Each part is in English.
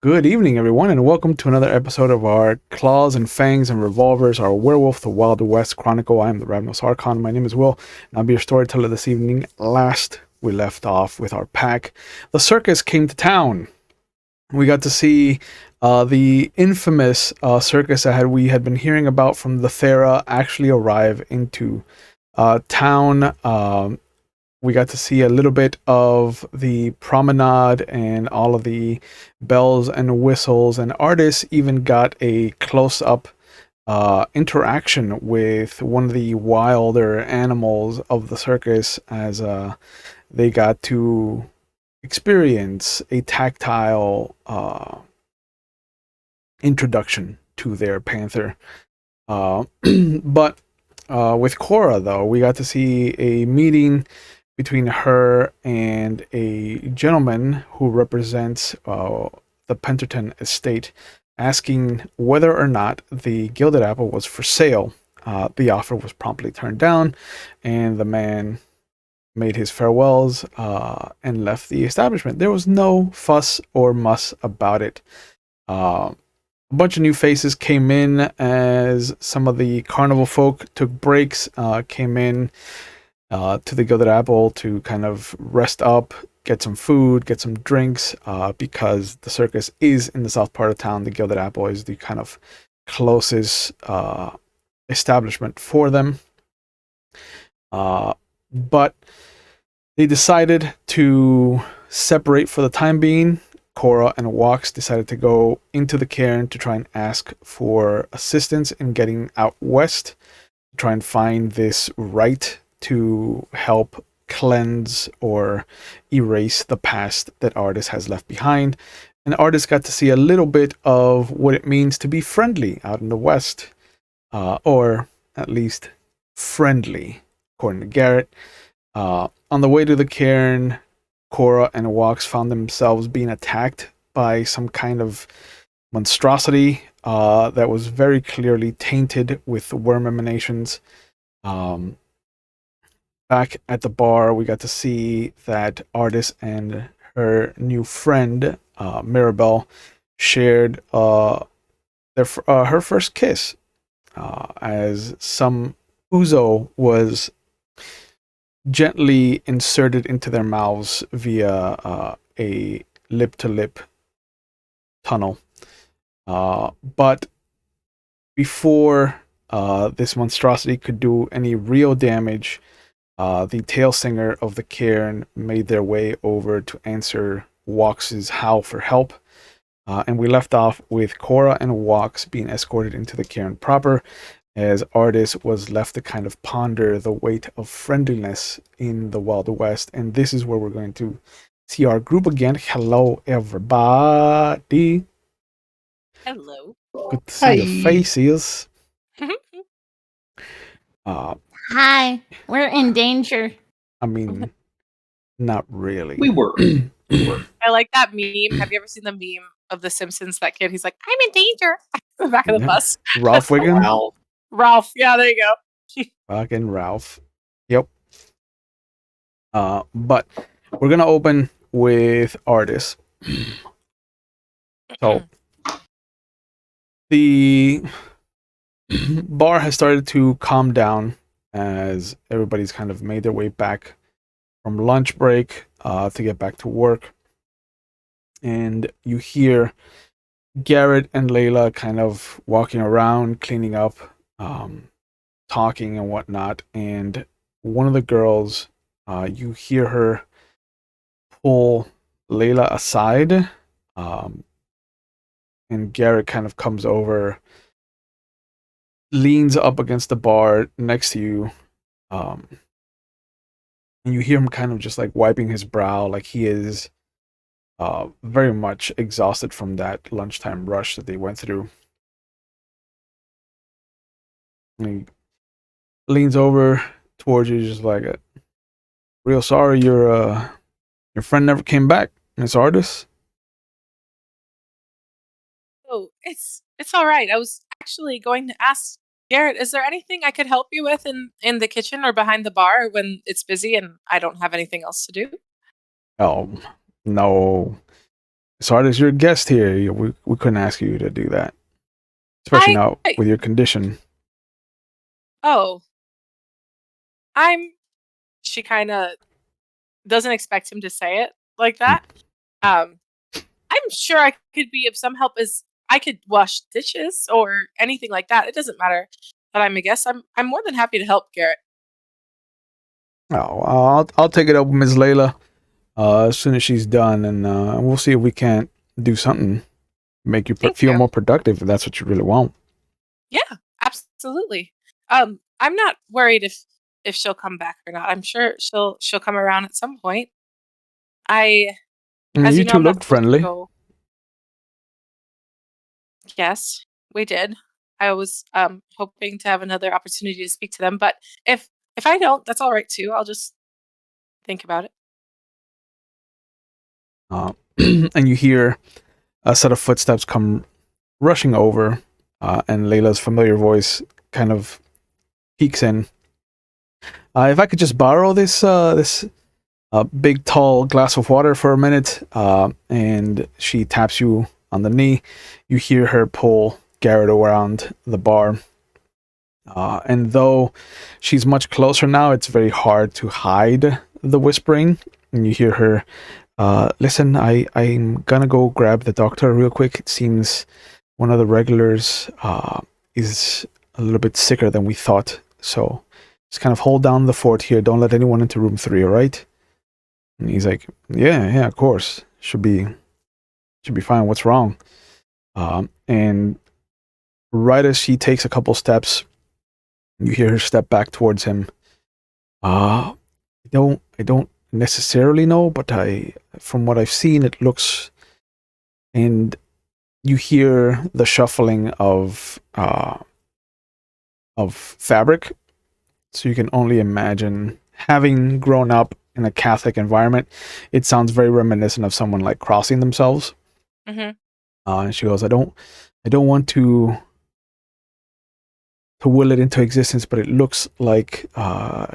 Good evening, everyone, and welcome to another episode of our Claws and Fangs and Revolvers, our Werewolf the Wild West Chronicle. I am the Ravnos Archon. My name is Will, and I'll be your storyteller this evening. Last we left off with our pack. The circus came to town. We got to see the infamous circus that we had been hearing about from the Thera actually arrive into town. We got to see a little bit of the promenade and all of the bells and whistles, and Ardyce even got a close-up interaction with one of the wilder animals of the circus as they got to experience a tactile introduction to their panther. But with Kora, though, we got to see a meeting between her and a gentleman who represents the Penterton estate, asking whether or not the Gilded Apple was for sale. The offer was promptly turned down, and the man made his farewells and left the establishment. There was no fuss or muss about it. A bunch of new faces came in as some of the carnival folk took breaks, came in to the Gilded Apple to kind of rest up, get some food, get some drinks, because the circus is in the south part of town. The Gilded Apple is the kind of closest establishment for them. But they decided to separate for the time being. Kora and Walks decided to go into the Caern to try and ask for assistance in getting out west, to try and find this right to help cleanse or erase the past that Ardyce has left behind. And Ardyce got to see a little bit of what it means to be friendly out in the West, or at least friendly, according to Garrett. On the way to the Cairn, Kora and Walks found themselves being attacked by some kind of monstrosity that was very clearly tainted with worm emanations. Back at the bar, we got to see that Ardyce and her new friend, Mirabelle, shared her first kiss, as some ouzo was gently inserted into their mouths via a lip-to-lip tunnel. But before this monstrosity could do any real damage, the tail singer of the Cairn made their way over to answer Walks' howl for help. And we left off with Kora and Walks being escorted into the Cairn proper, as Ardyce was left to kind of ponder the weight of friendliness in the Wild West. And this is where we're going to see our group again. Hello, everybody. Hello. Good to see your faces. Hi, we're in danger. I mean, not really. We were. I like that meme. Have you ever seen the meme of The Simpsons? That kid, he's like, I'm in danger. The back of the bus. Ralph Wiggum? Ralph. Yeah, there you go. Fucking Ralph. Yep. But we're going to open with Ardyce. So, the bar has started to calm down as everybody's kind of made their way back from lunch break to get back to work. And you hear Garrett and Layla kind of walking around, cleaning up, talking and whatnot. And one of the girls, you hear her pull Layla aside. And Garrett kind of comes over, leans up against the bar next to you, and you hear him kind of just like wiping his brow, like he is very much exhausted from that lunchtime rush that they went through. And he leans over towards you, just like, real sorry your friend never came back, Miss Ardyce. Oh, it's all right. I was actually going to ask Garrett, is there anything I could help you with in the kitchen or behind the bar when it's busy and I don't have anything else to do? Oh, no. As hard as your guest here, we couldn't ask you to do that, especially not with your condition. Oh, she kind of doesn't expect him to say it like that. I'm sure I could be of some help as I could wash dishes or anything like that. It doesn't matter that I'm a guest. I'm more than happy to help, Garrett. Oh, I'll take it up with Ms. Layla as soon as she's done, and we'll see if we can't do something make you feel more productive if that's what you really want. Yeah, absolutely. I'm not worried if she'll come back or not. I'm sure she'll come around at some point. As you know, two I'm looked friendly. Yes, we did. I was hoping to have another opportunity to speak to them, but if I don't, that's all right too. I'll just think about it. And you hear a set of footsteps come rushing over, and Layla's familiar voice kind of peeks in. If I could just borrow this big tall glass of water for a minute, and she taps you on the knee. You hear her pull Garrett around the bar. And though she's much closer now, it's very hard to hide the whispering. And you hear her, listen, I'm gonna go grab the doctor real quick. It seems one of the regulars is a little bit sicker than we thought. So just kind of hold down the fort here. Don't let anyone into room 3, all right? And he's like, yeah, of course. Should be fine. What's wrong? And right as she takes a couple steps, you hear her step back towards him. I don't necessarily know, but from what I've seen, it looks, and you hear the shuffling of fabric. So you can only imagine, having grown up in a Catholic environment, it sounds very reminiscent of someone like crossing themselves. Mm-hmm. And she goes, I don't want to will it into existence, but it looks like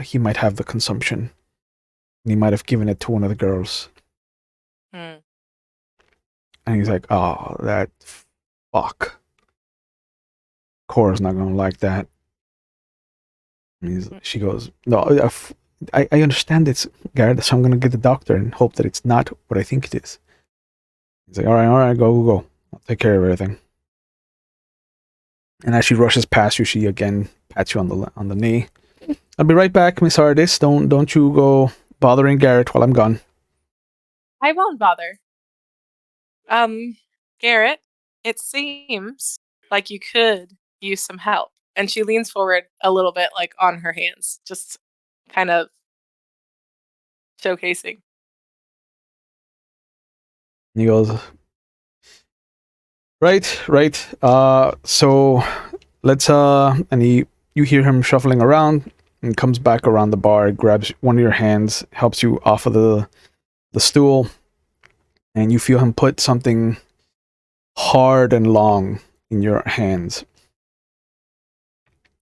he might have the consumption. And he might have given it to one of the girls. Mm. And he's like, oh, that fuck. Cora's not going to like that. And she goes, no, I understand it's Garrett, so I'm going to get the doctor and hope that it's not what I think it is. He's like, all right, go. I'll take care of everything. And as she rushes past you, she again pats you on the knee. I'll be right back, Miss Ardyce. Don't you go bothering Garrett while I'm gone. I won't bother. Garrett, it seems like you could use some help. And she leans forward a little bit, like on her hands, just kind of showcasing. And he goes, right. So let's and you hear him shuffling around and comes back around the bar, grabs one of your hands, helps you off of the stool, and you feel him put something hard and long in your hands.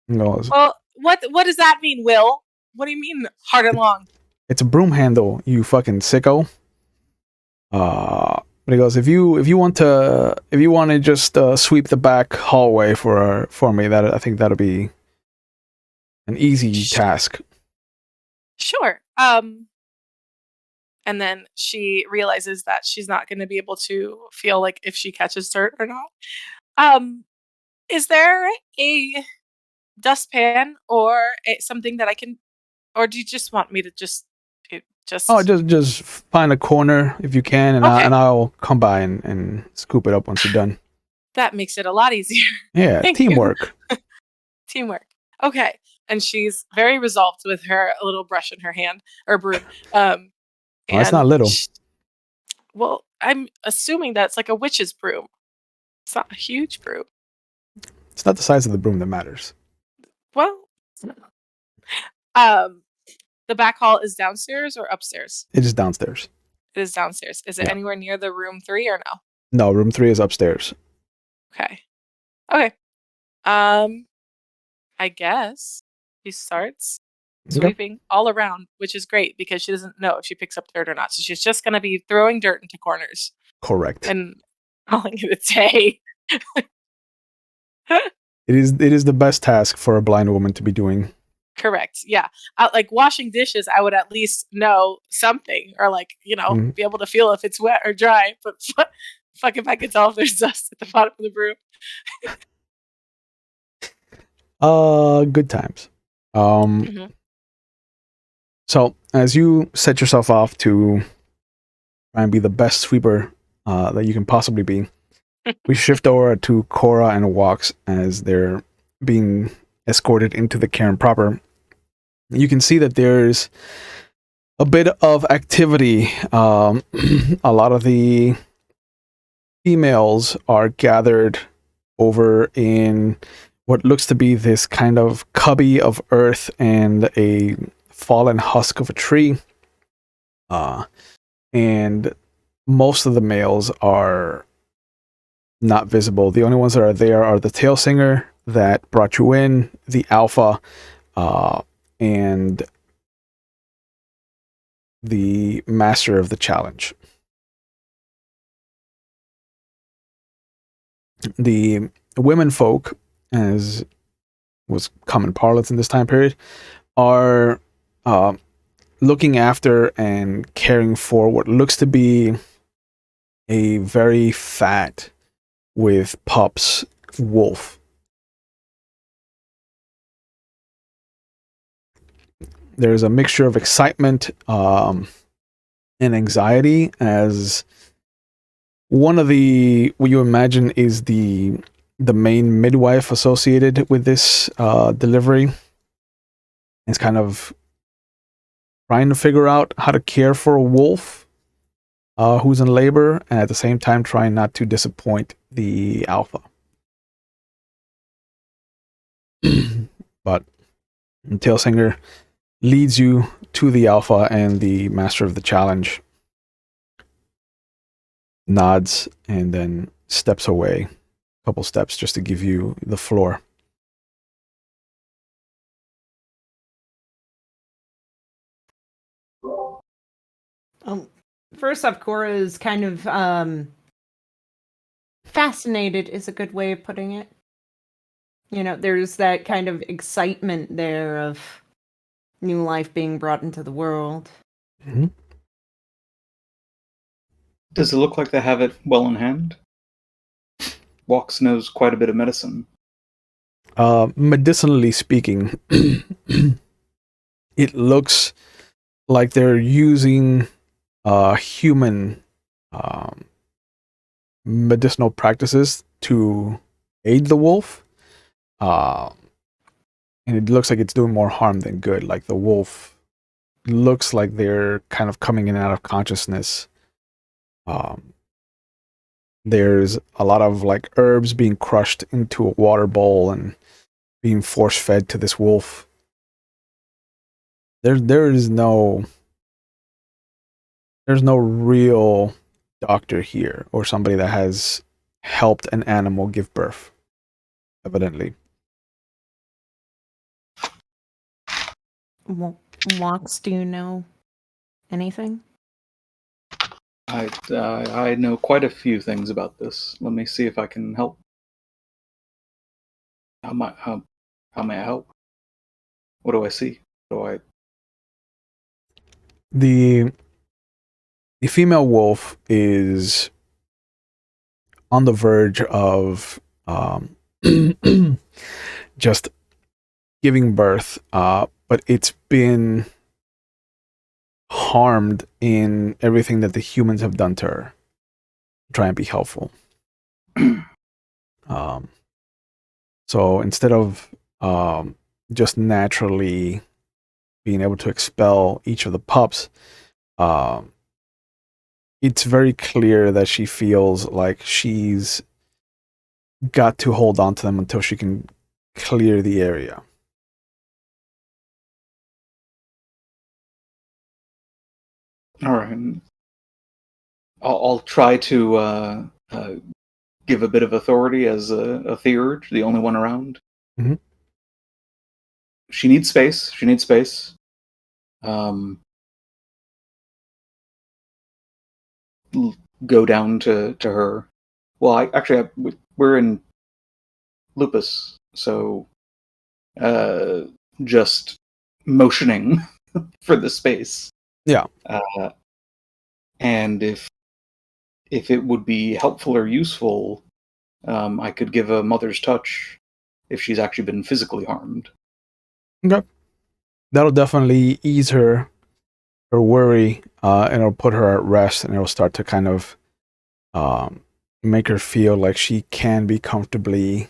He goes, well, what does that mean, Will? What do you mean hard and long? It's a broom handle, you fucking sicko. But he goes, if you want to just sweep the back hallway for me, that I think that'll be an easy task. Sure. And then she realizes that she's not going to be able to feel like if she catches dirt or not. Is there a dustpan or something that I can, or do you just want me to just? Oh, just find a corner if you can, and okay. I'll come by and scoop it up once you're done. That makes it a lot easier. Yeah, teamwork. Teamwork. Okay. And she's very resolved with her little brush in her hand, or broom. That's not little. Well, I'm assuming that's like a witch's broom. It's not a huge broom. It's not the size of the broom that matters. Well, the back hall is downstairs or upstairs? It is downstairs. It is downstairs. Is it anywhere near the room 3 or no? No, room 3 is upstairs. Okay. I guess she starts sweeping all around, which is great because she doesn't know if she picks up dirt or not. So she's just going to be throwing dirt into corners. Correct. and calling it a day. It is the best task for a blind woman to be doing. Correct. Yeah. Like washing dishes, I would at least know something, or like, be able to feel if it's wet or dry. But fuck if I could tell if there's dust at the bottom of the broom. Good times. So as you set yourself off to try and be the best sweeper that you can possibly be, we shift over to Kora and Walks as they're being escorted into the cairn proper. You can see that there's a bit of activity. A lot of the females are gathered over in what looks to be this kind of cubby of earth and a fallen husk of a tree. And most of the males are not visible. The only ones that are there are the tail singer that brought you in, the alpha, and the master of the challenge. The women folk, as was common parlance in this time period, are looking after and caring for what looks to be a very fat, with pups, wolf. There's a mixture of excitement and anxiety, as one of the, what you imagine is the main midwife associated with this delivery is kind of trying to figure out how to care for a wolf who's in labor, and at the same time trying not to disappoint the alpha. But the tail singer leads you to the alpha, and the master of the challenge nods and then steps away a couple steps just to give you the floor. First off, Kora is kind of fascinated is a good way of putting it. There's that kind of excitement there of new life being brought into the world. Mm-hmm. Does it look like they have it well in hand? Walks knows quite a bit of medicine. Medicinally speaking, it looks like they're using human medicinal practices to aid the wolf. And it looks like it's doing more harm than good. Like the wolf looks like they're kind of coming in and out of consciousness. There's a lot of like herbs being crushed into a water bowl and being force fed to this wolf. There's no real doctor here, or somebody that has helped an animal give birth, evidently. Walks, do you know anything? I know quite a few things about this. Let me see if I can help. How may I help? What do I see? The female wolf is on the verge of just giving birth, but it's been harmed in everything that the humans have done to her. Try and be helpful. So instead of just naturally being able to expel each of the pups, it's very clear that she feels like she's got to hold on to them until she can clear the area. All right. I'll try to give a bit of authority as a theurge, the only one around. Mm-hmm. She needs space. go down to her. Well, we're in Lupus, so just motioning for the space. Yeah. And if it would be helpful or useful, I could give a mother's touch if she's actually been physically harmed. Okay. That'll definitely ease her worry, and it'll put her at rest, and it'll start to kind of make her feel like she can be comfortably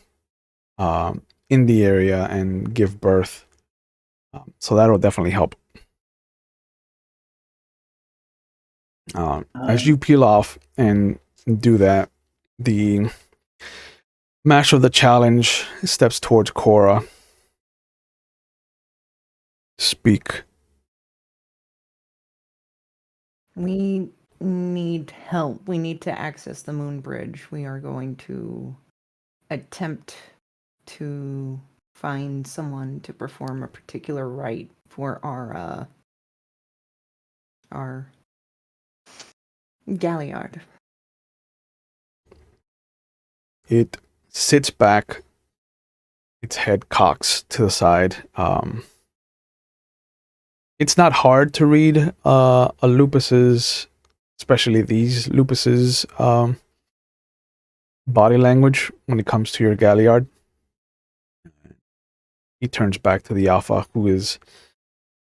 in the area and give birth. So that'll definitely help. As you peel off and do that, the master of the challenge steps towards Kora. Speak. We need help. We need to access the moon bridge. We are going to attempt to find someone to perform a particular rite for our galliard. It sits back, its head cocks to the side. It's not hard to read a lupus's, especially these lupus's body language when it comes to your galliard. He turns back to the alpha, who is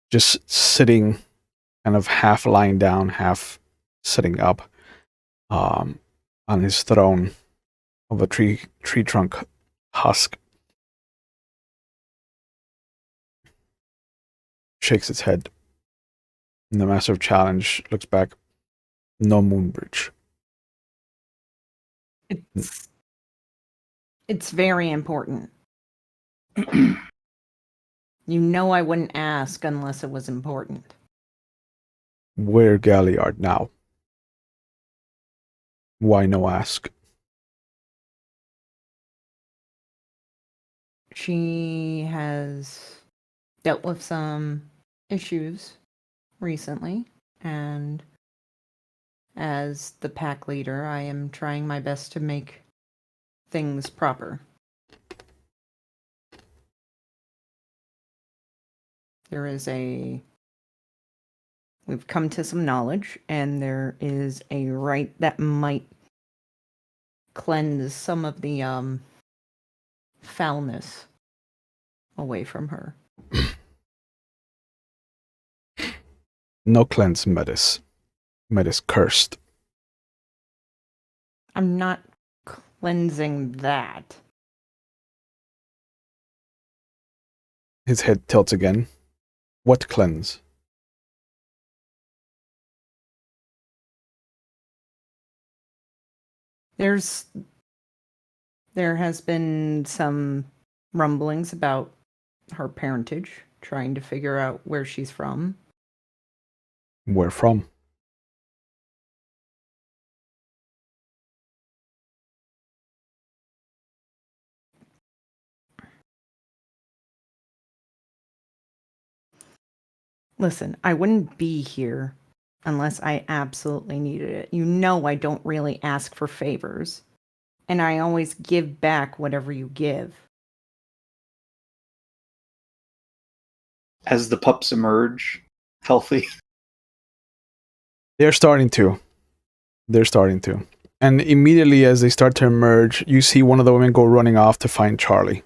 just sitting, kind of half lying down, half sitting up, on his throne of a tree trunk husk. Shakes its head. And the master of challenge looks back. No moon bridge. It's very important. You know I wouldn't ask unless it was important. Where galliard now? Why no ask? She has dealt with some issues recently, and as the pack leader, I am trying my best to make things proper. We've come to some knowledge, and there is a rite that might cleanse some of the foulness away from her. No cleanse Metis. Metis cursed. I'm not cleansing that. His head tilts again. What cleanse? There has been some rumblings about her parentage, trying to figure out where she's from. Where from? Listen, I wouldn't be here unless I absolutely needed it. You know I don't really ask for favors, and I always give back whatever you give. As the pups emerge, healthy. They're starting to. And immediately as they start to emerge, you see one of the women go running off to find Charlie.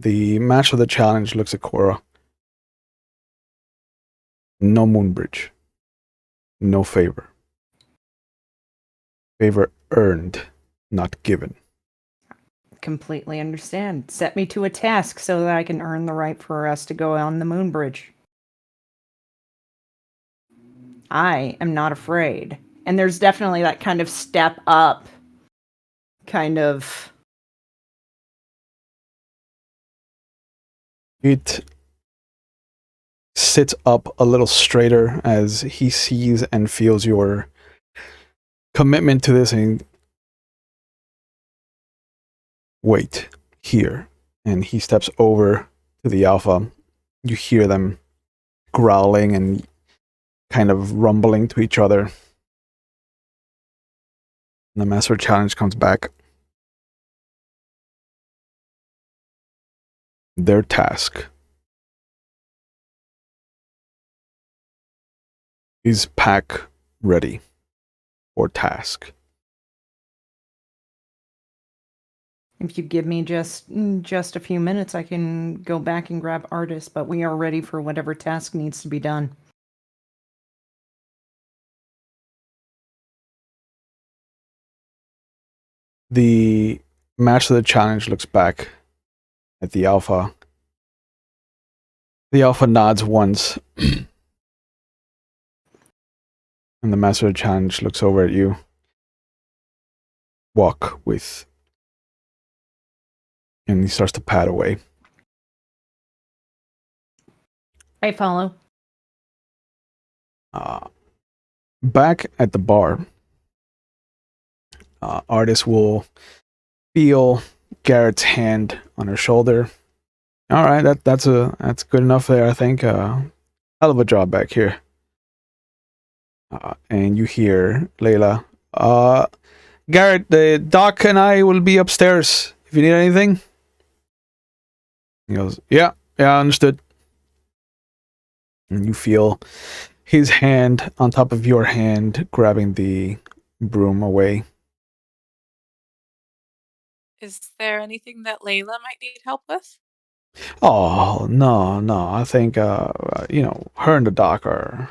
The match of the challenge looks at Kora. No moon bridge. No favor. Favor earned, not given. Completely understand. Set me to a task so that I can earn the right for us to go on the moon bridge. I am not afraid. And there's definitely that kind of step up, kind of. It sits up a little straighter as he sees and feels your commitment to this, and wait here. And he steps over to the alpha. You hear them growling and kind of rumbling to each other. And the Master Challenge comes back. Their task is pack ready for task. If you give me just a few minutes, I can go back and grab Ardyce, but we are ready for whatever task needs to be done. The Master of the Challenge looks back at the Alpha. The Alpha nods once. And the Master of the Challenge looks over at you. Walk with. And he starts to pad away. I follow. Back at the bar, Ardyce will feel Garrett's hand on her shoulder. All right, that's good enough there, I think. Hell of a job back here. And you hear Layla. Garrett, the doc and I will be upstairs if you need anything. He goes, yeah, understood. And you feel his hand on top of your hand grabbing the broom away. Is there anything that Layla might need help with? Oh, no. I think, her and the doc are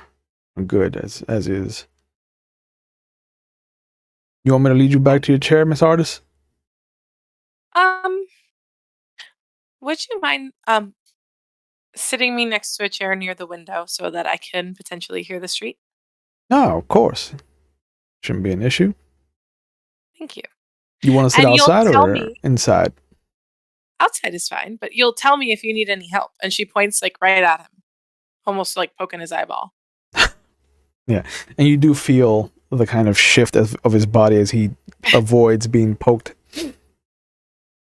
good as is. You want me to lead you back to your chair, Miss Ardyce? Would you mind sitting me next to a chair near the window so that I can potentially hear the street? No, of course. Shouldn't be an issue. Thank you. You want to sit And you'll outside tell or me- inside? Outside is fine, but you'll tell me if you need any help. And she points like right at him, almost like poking his eyeball. Yeah, and you do feel the kind of shift of his body as he avoids being poked.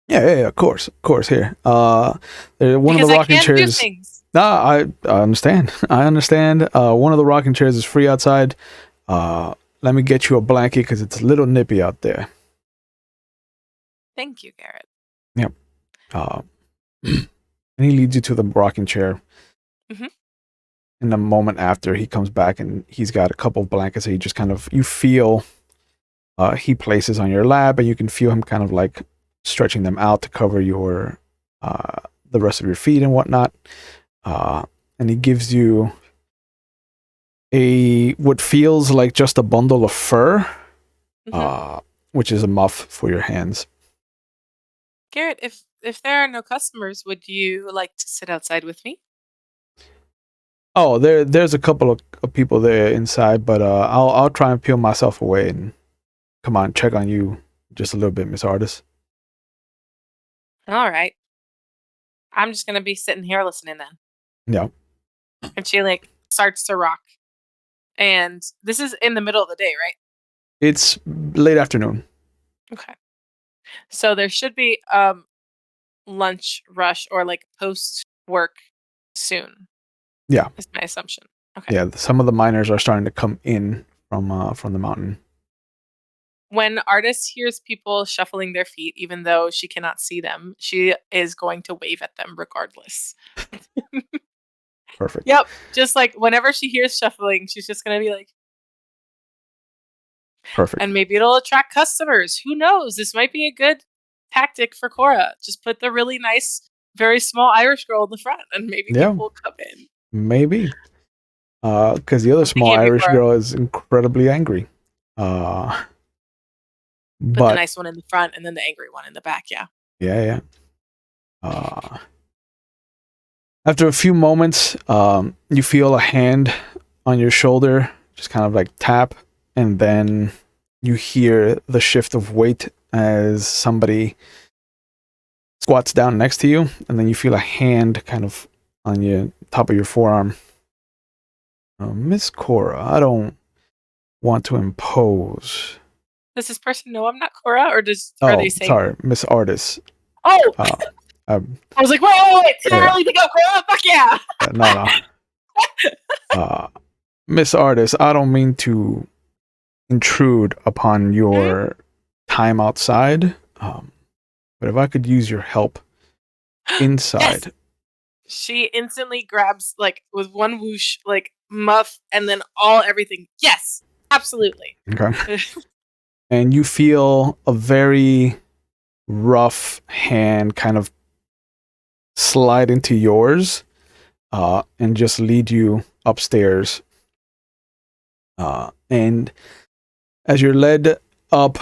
Yeah, of course. Here. One Because of the I rocking can't do chairs. things. No, I understand. One of the rocking chairs is free outside. Let me get you a blanket because it's a little nippy out there. Thank you, Garrett. Yep. And he leads you to the rocking chair. Mhm. And the moment after, he comes back and he's got a couple of blankets that you just kind of, you feel he places on your lap, and you can feel him kind of like stretching them out to cover your the rest of your feet and whatnot. And he gives you what feels like just a bundle of fur, which is a muff for your hands. Garrett, if there are no customers, would you like to sit outside with me? Oh, there's a couple of people there inside, but I'll try and peel myself away and come on, check on you just a little bit, Miss Ardyce. All right. I'm just gonna be sitting here listening then. Yeah. And she like starts to rock. And this is in the middle of the day, right? It's late afternoon. Okay. So there should be lunch rush or like post work soon. Yeah. Is my assumption. Okay. Yeah, some of the miners are starting to come in from the mountain. When Ardyce hears people shuffling their feet, even though she cannot see them, she is going to wave at them regardless. Perfect. Yep. Just like whenever she hears shuffling, she's just going to be like, Perfect. and maybe it'll attract customers. Who knows? This might be a good tactic for Kora. Just put the really nice, very small Irish girl in the front, and maybe people will come in. Maybe. Because the other small Irish girl is incredibly angry. Put the nice one in the front and then the angry one in the back, yeah. Yeah. After a few moments, you feel a hand on your shoulder, just kind of like tap, and then you hear the shift of weight as somebody squats down next to you, and then you feel a hand kind of on your top of your forearm. Miss Kora, I don't want to impose. Does this person know I'm not Kora, or are they saying? Sorry, Miss Ardyce. Oh, I was like, wait! Did I really think I'm Kora? Fuck yeah! No. Miss Ardyce, I don't mean to intrude upon your time outside, but if I could use your help inside. Yes. She instantly grabs, like, with one whoosh, like, muff, and then everything. Yes, absolutely. Okay. And you feel a very rough hand kind of slide into yours and just lead you upstairs. And as you're led up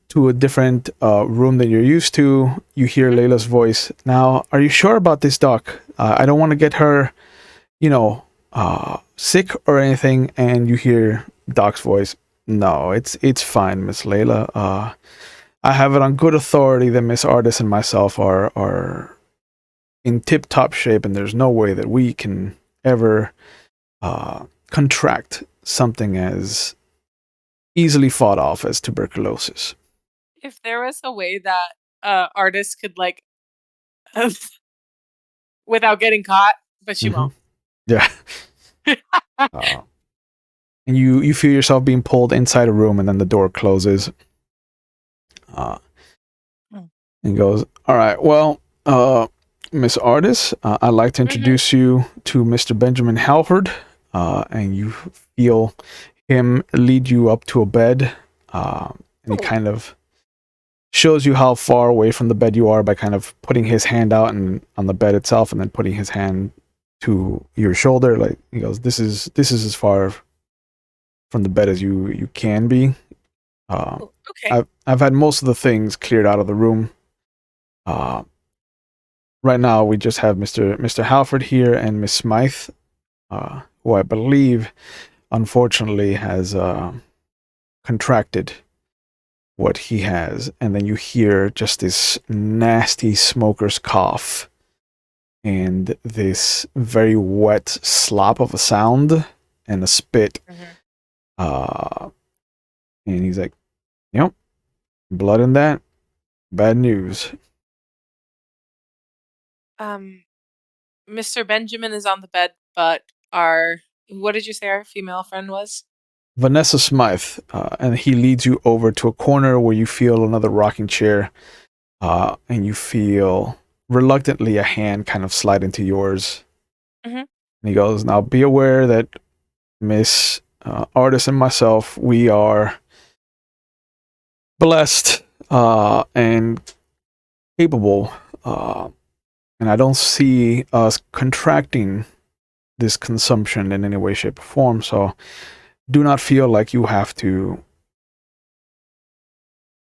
to a different room than you're used to, you hear Layla's voice. Now, are you sure about this, Doc? I don't want to get her, sick or anything. And you hear Doc's voice. No, it's fine, Miss Layla. I have it on good authority that Miss Ardyce and myself are in tip-top shape, and there's no way that we can ever contract something as easily fought off as tuberculosis. If there was a way that Ardyce could, like, without getting caught, but she won't. Yeah. And you feel yourself being pulled inside a room, and then the door closes. And goes, all right, well, Miss Ardyce, I'd like to introduce you to Mr. Benjamin Halford. And you feel him lead you up to a bed. And he kind of shows you how far away from the bed you are by kind of putting his hand out and on the bed itself, and then putting his hand to your shoulder. Like, he goes, this is as far from the bed as you can be. Okay. I've had most of the things cleared out of the room. Right now we just have Mr. Halford here and Miss Smythe, who I believe unfortunately has contracted what he has. And then you hear just this nasty smoker's cough and this very wet slop of a sound and a spit. And he's like, yep, blood in that, bad news. Mr. Benjamin is on the bed, but what did you say our female friend was? Vanessa Smythe, and he leads you over to a corner where you feel another rocking chair, and you feel reluctantly a hand kind of slide into yours. And he goes, now be aware that Miss Ardyce and myself, we are blessed and capable, and I don't see us contracting this consumption in any way, shape, or form, so do not feel like you have to.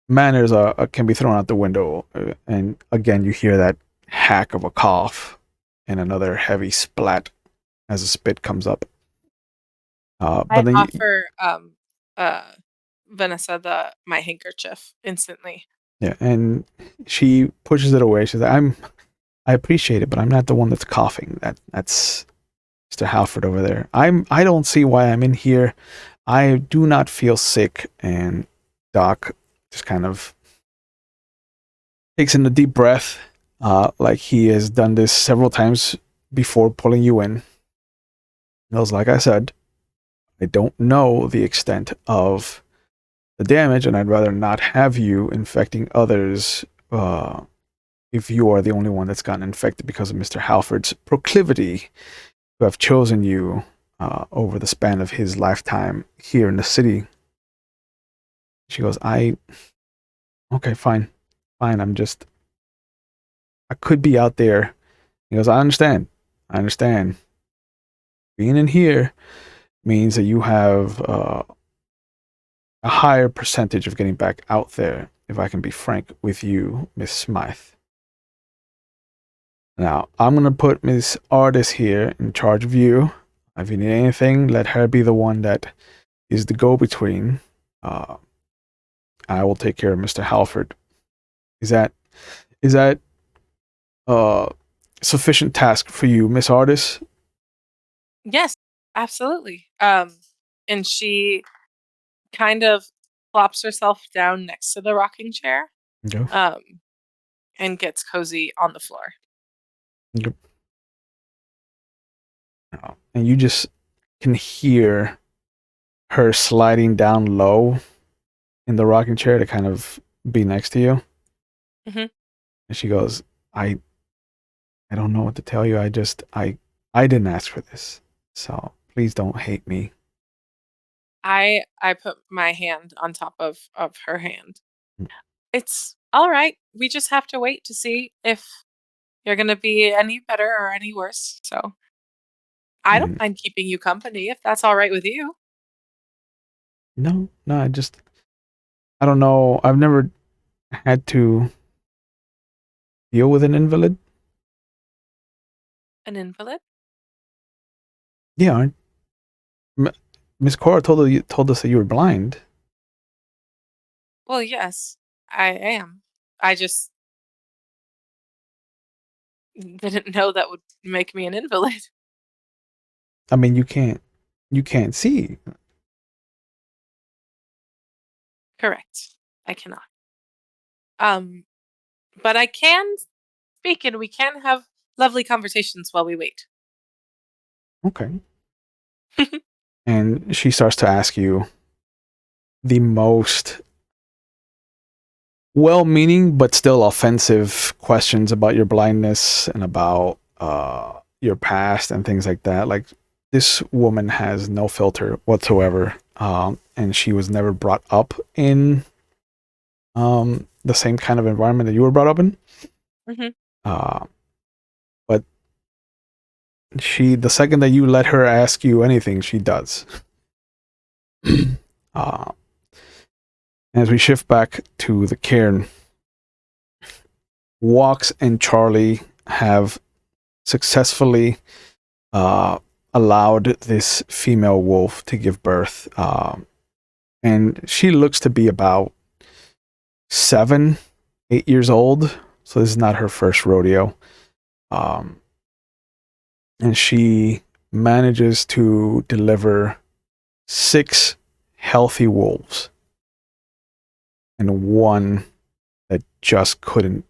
Manners can be thrown out the window. And again, you hear that hack of a cough and another heavy splat as a spit comes up. But I then offer Vanessa my handkerchief instantly. Yeah, and she pushes it away. She's like, I appreciate it, but I'm not the one that's coughing. That's Mr. Halford over there. I don't see why I'm in here. I do not feel sick. And Doc just kind of takes in a deep breath, like he has done this several times before pulling you in. Knows, like I said, I don't know the extent of the damage, and I'd rather not have you infecting others if you are the only one that's gotten infected because of Mr. Halford's proclivity to have chosen you over the span of his lifetime here in the city. She goes, okay, fine. I could be out there. He goes, I understand. Being in here means that you have a higher percentage of getting back out there, if I can be frank with you, Miss Smythe. Now, I'm going to put Miss Ardyce here in charge of you. If you need anything, let her be the one that is the go-between. I will take care of Mr. Halford. Is that sufficient task for you, Miss Ardyce? Yes, absolutely. And she kind of plops herself down next to the rocking chair. Okay. And gets cozy on the floor. Yep. And you just can hear her sliding down low in the rocking chair to kind of be next to you. Mhm. And she goes, I don't know what to tell you. I didn't ask for this. So please don't hate me. I put my hand on top of her hand. Mm. It's all right. We just have to wait to see if you're going to be any better or any worse. So I don't And mind keeping you company if that's all right with you. no, I don't know. I've never had to deal with an invalid. An invalid? Yeah, Miss Cora told us that you were blind. Well, yes, I am. I just didn't know that would make me an invalid. I mean, you can't see. Correct. I cannot. Um, but I can speak and we can have lovely conversations while we wait. Okay. And she starts to ask you the most well-meaning but still offensive questions about your blindness and about your past and things like that. Like, this woman has no filter whatsoever, and she was never brought up in the same kind of environment that you were brought up in. Mhm. But the second that you let her ask you anything, she does. uh, as we shift back to the cairn, Walks and Charlie have successfully allowed this female wolf to give birth. And she looks to be about 7, 8 years old. So this is not her first rodeo. And she manages to deliver 6 healthy wolves and one that just couldn't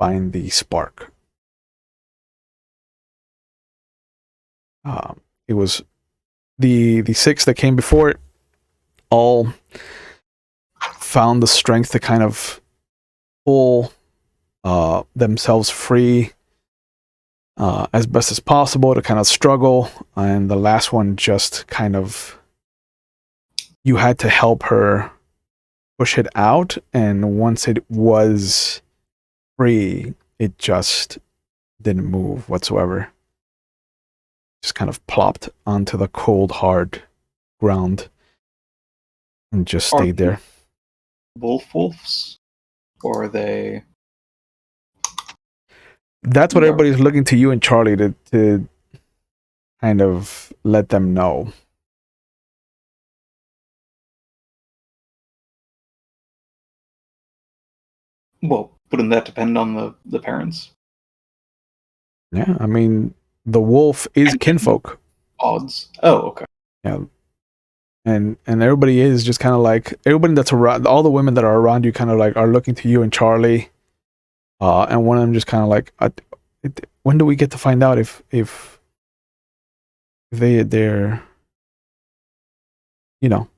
find the spark. It was the 6 that came before it all found the strength to kind of pull themselves free as best as possible, to kind of struggle, and the last one just kind of, you had to help her push it out, and once it was free, it just didn't move whatsoever. Just kind of plopped onto the cold, hard ground and just Are stayed there. wolves? Or are they... That's what No. everybody's looking to you and Charlie to kind of let them know. Well, wouldn't that depend on the parents? Yeah, I mean, the wolf is kinfolk. Odds. Oh, okay. Yeah. And everybody is just kind of like, everybody that's around, all the women that are around you kind of like are looking to you and Charlie. And one of them just kind of like, when do we get to find out if they're, you know,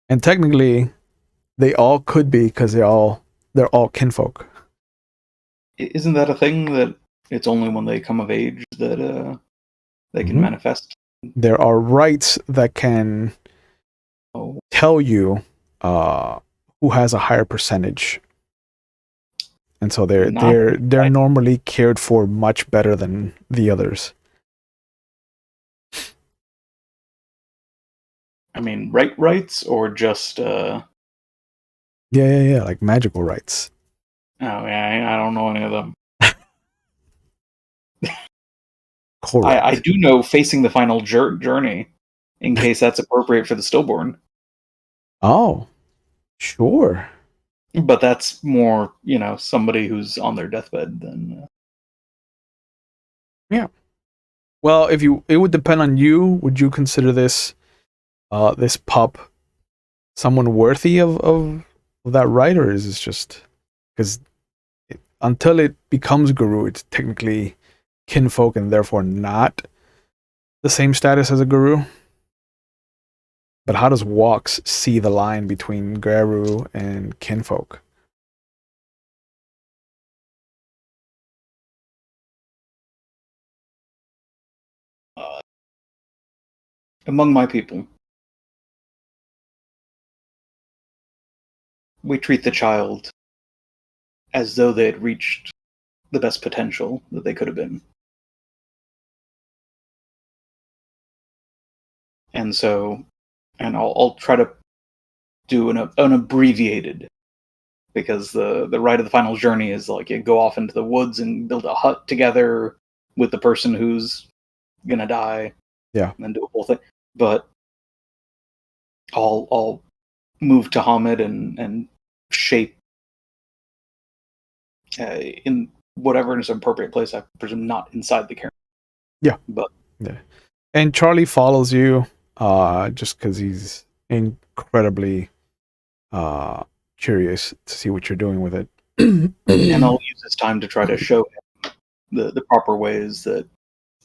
and technically they all could be, because they're all kinfolk. Isn't that a thing, that it's only when they come of age that they can Mhm. manifest? There are rites that can Oh, tell you who has a higher percentage, and so Not- they're normally cared for much better than the others. I mean, rights or just... Yeah, like magical rites. Oh, yeah, I don't know any of them. Correct. I do know facing the final journey, in case that's appropriate for the stillborn. Oh, sure. But that's more, somebody who's on their deathbed than... Well, it would depend on you. Would you consider this this pup someone worthy of that right, or is this just because until it becomes Garou, it's technically kinfolk and therefore not the same status as a Garou. But how does Walks see the line between Garou and Kinfolk? Among my people, we treat the child as though they had reached the best potential that they could have been. And so, and I'll try to do an abbreviated, because the rite of the final journey is like you go off into the woods and build a hut together with the person who's gonna die. Yeah. And then do a whole thing. But I'll move to Hamid and shape in whatever is an appropriate place. I presume not inside the Caern. Yeah. But yeah. And Charlie follows you just because he's incredibly curious to see what you're doing with it. and I'll use this time to try to show him the proper ways that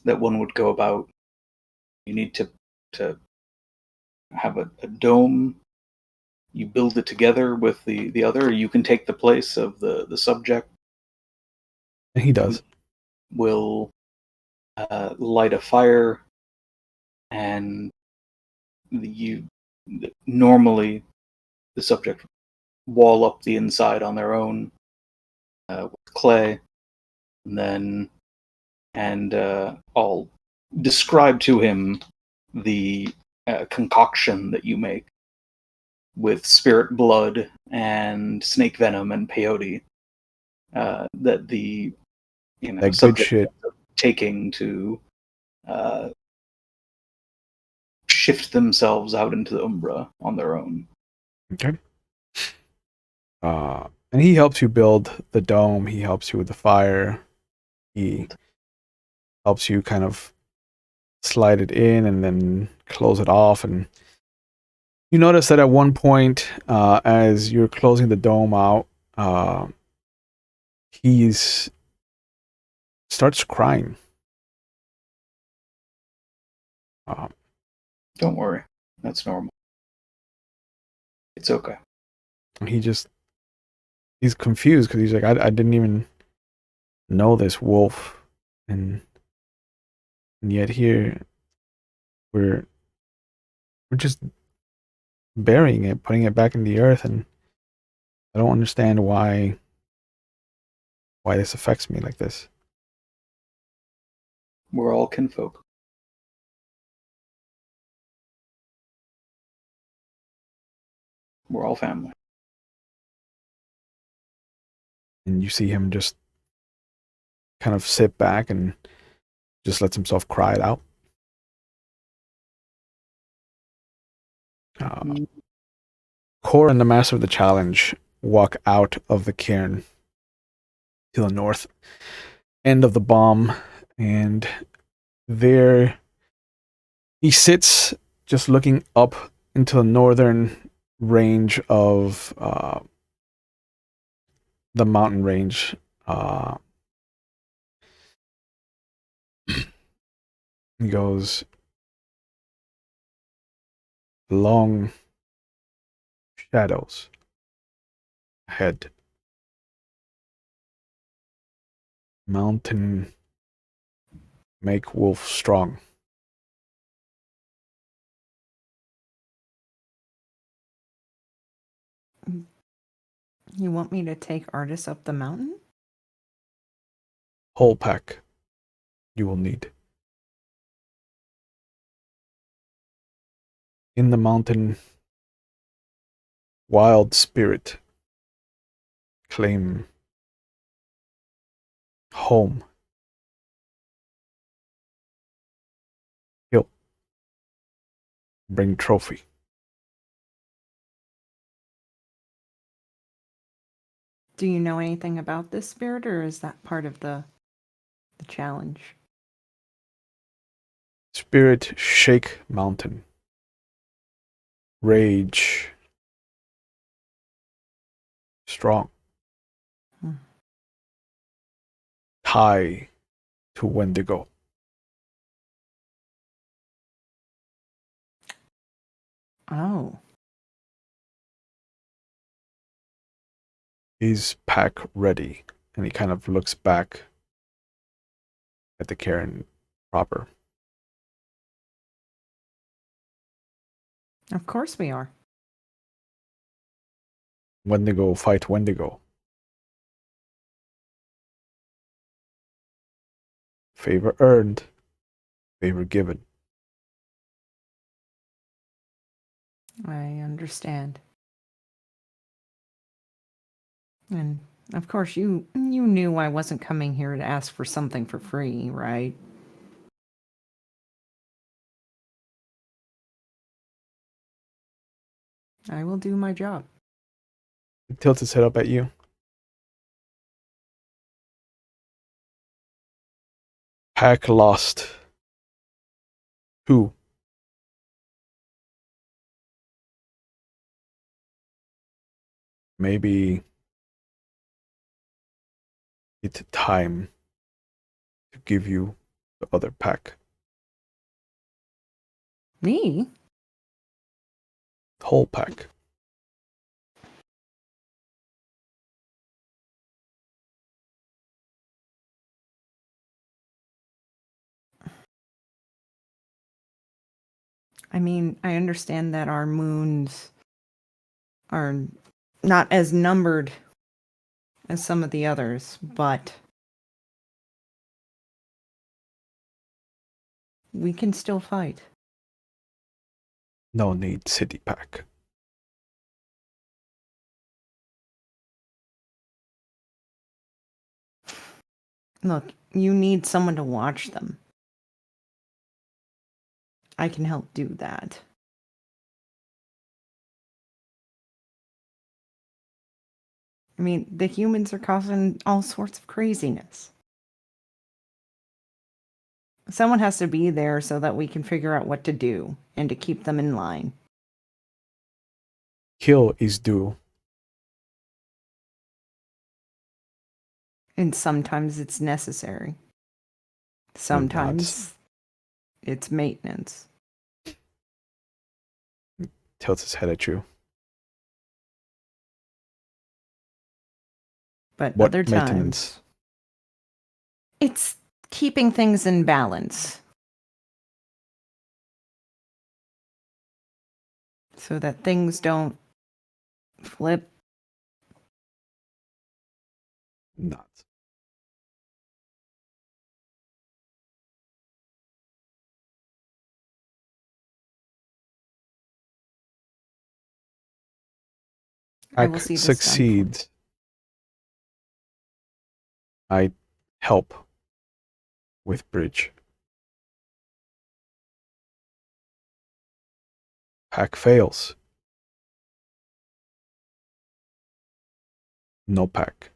one would go about. You need to have a dome. You build it together with the other. Or you can take the place of the subject. And he does. Will light a fire, and normally the subject wall up the inside on their own with clay, and I'll describe to him the concoction that you make with spirit blood and snake venom and peyote that the That good subject shit. is taking to shift themselves out into the Umbra on their own. Okay. And he helps you build the dome. He helps you with the fire. He helps you kind of slide it in and then close it off. And you notice that at one point, as you're closing the dome out, he's starts crying. Don't worry, that's normal. It's okay. He's confused because he's like, I didn't even know this wolf, and yet here we're just burying it, putting it back in the earth, and I don't understand why this affects me like this. We're all kinfolk. We're all family. And you see him just kind of sit back and just lets himself cry it out. Kora and the Master of the Challenge walk out of the cairn to the north end of the bomb, and there he sits just looking up into the northern range of the mountain range. He goes, long shadows ahead. Mountain make wolf strong. You want me to take Ardyce up the mountain? Whole pack you will need. In the mountain, wild spirit claim home. Kill. Bring trophy. Do you know anything about this spirit, or is that part of the challenge? Spirit shake mountain. Rage strong. Tie to Wendigo. Oh. Is pack ready? And he kind of looks back at the Caern proper. Of course we are. Wendigo fight Wendigo. Favor earned, favor given. I understand. And of course you knew I wasn't coming here to ask for something for free, right? I will do my job. He tilts his head up at you. Pack lost. Who? Maybe it's time to give you the other pack. Me? The whole pack. I mean, I understand that our moons are not as numbered as some of the others, but we can still fight. No need city pack. Look, you need someone to watch them. I can help do that. I mean, the humans are causing all sorts of craziness. Someone has to be there so that we can figure out what to do and to keep them in line. Kill is due. And sometimes it's necessary. Sometimes it's maintenance. Tilts his head at you. But What other maintenance? times, it's keeping things in balance. So that things don't flip. Not. I Pack will see this done. succeeds. I help with bridge. Pack fails. No pack.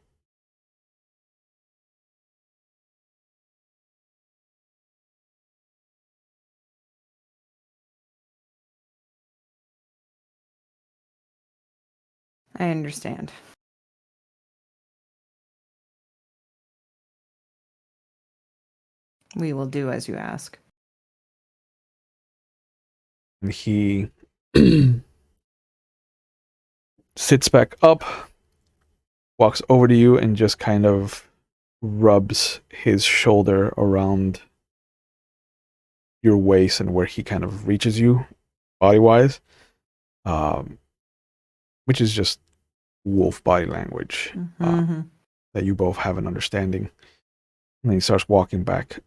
I understand. We will do as you ask. And he sits back up, walks over to you, and just kind of rubs his shoulder around your waist and where he kind of reaches you body-wise, which is just wolf body language that you both have an understanding. And then he starts walking back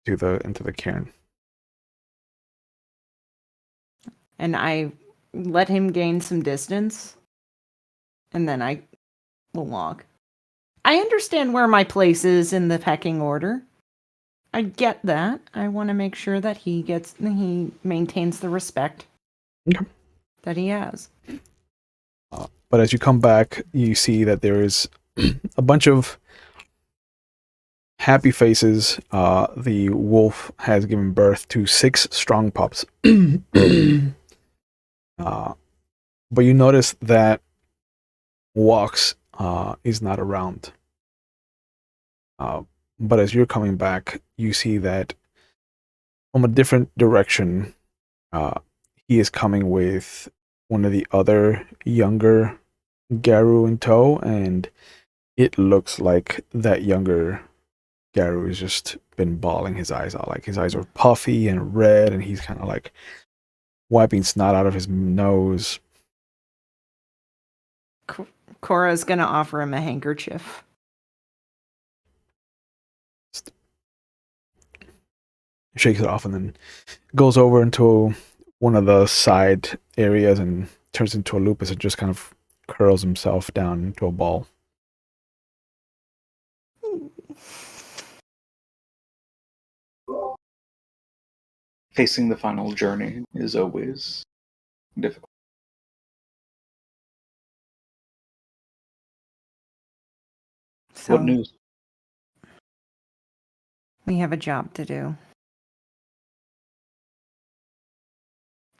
to into the cairn. And I let him gain some distance, and then I will walk. I understand where my place is in the pecking order. I get that. I want to make sure that he maintains the respect that he has. But as you come back, you see that there is a bunch of happy faces. The wolf has given birth to 6 strong pups. But you notice that Walks is not around. But as you're coming back, you see that from a different direction, he is coming with one of the other younger Garou in tow, and it looks like that younger Garou has just been bawling his eyes out. Like his eyes are puffy and red, and he's kind of like wiping snot out of his nose. Kora's gonna offer him a handkerchief. Shakes it off and then goes over into one of the side areas and turns into a lupus and just kind of curls himself down into a ball. Facing the final journey is always difficult. So What news? we have a job to do.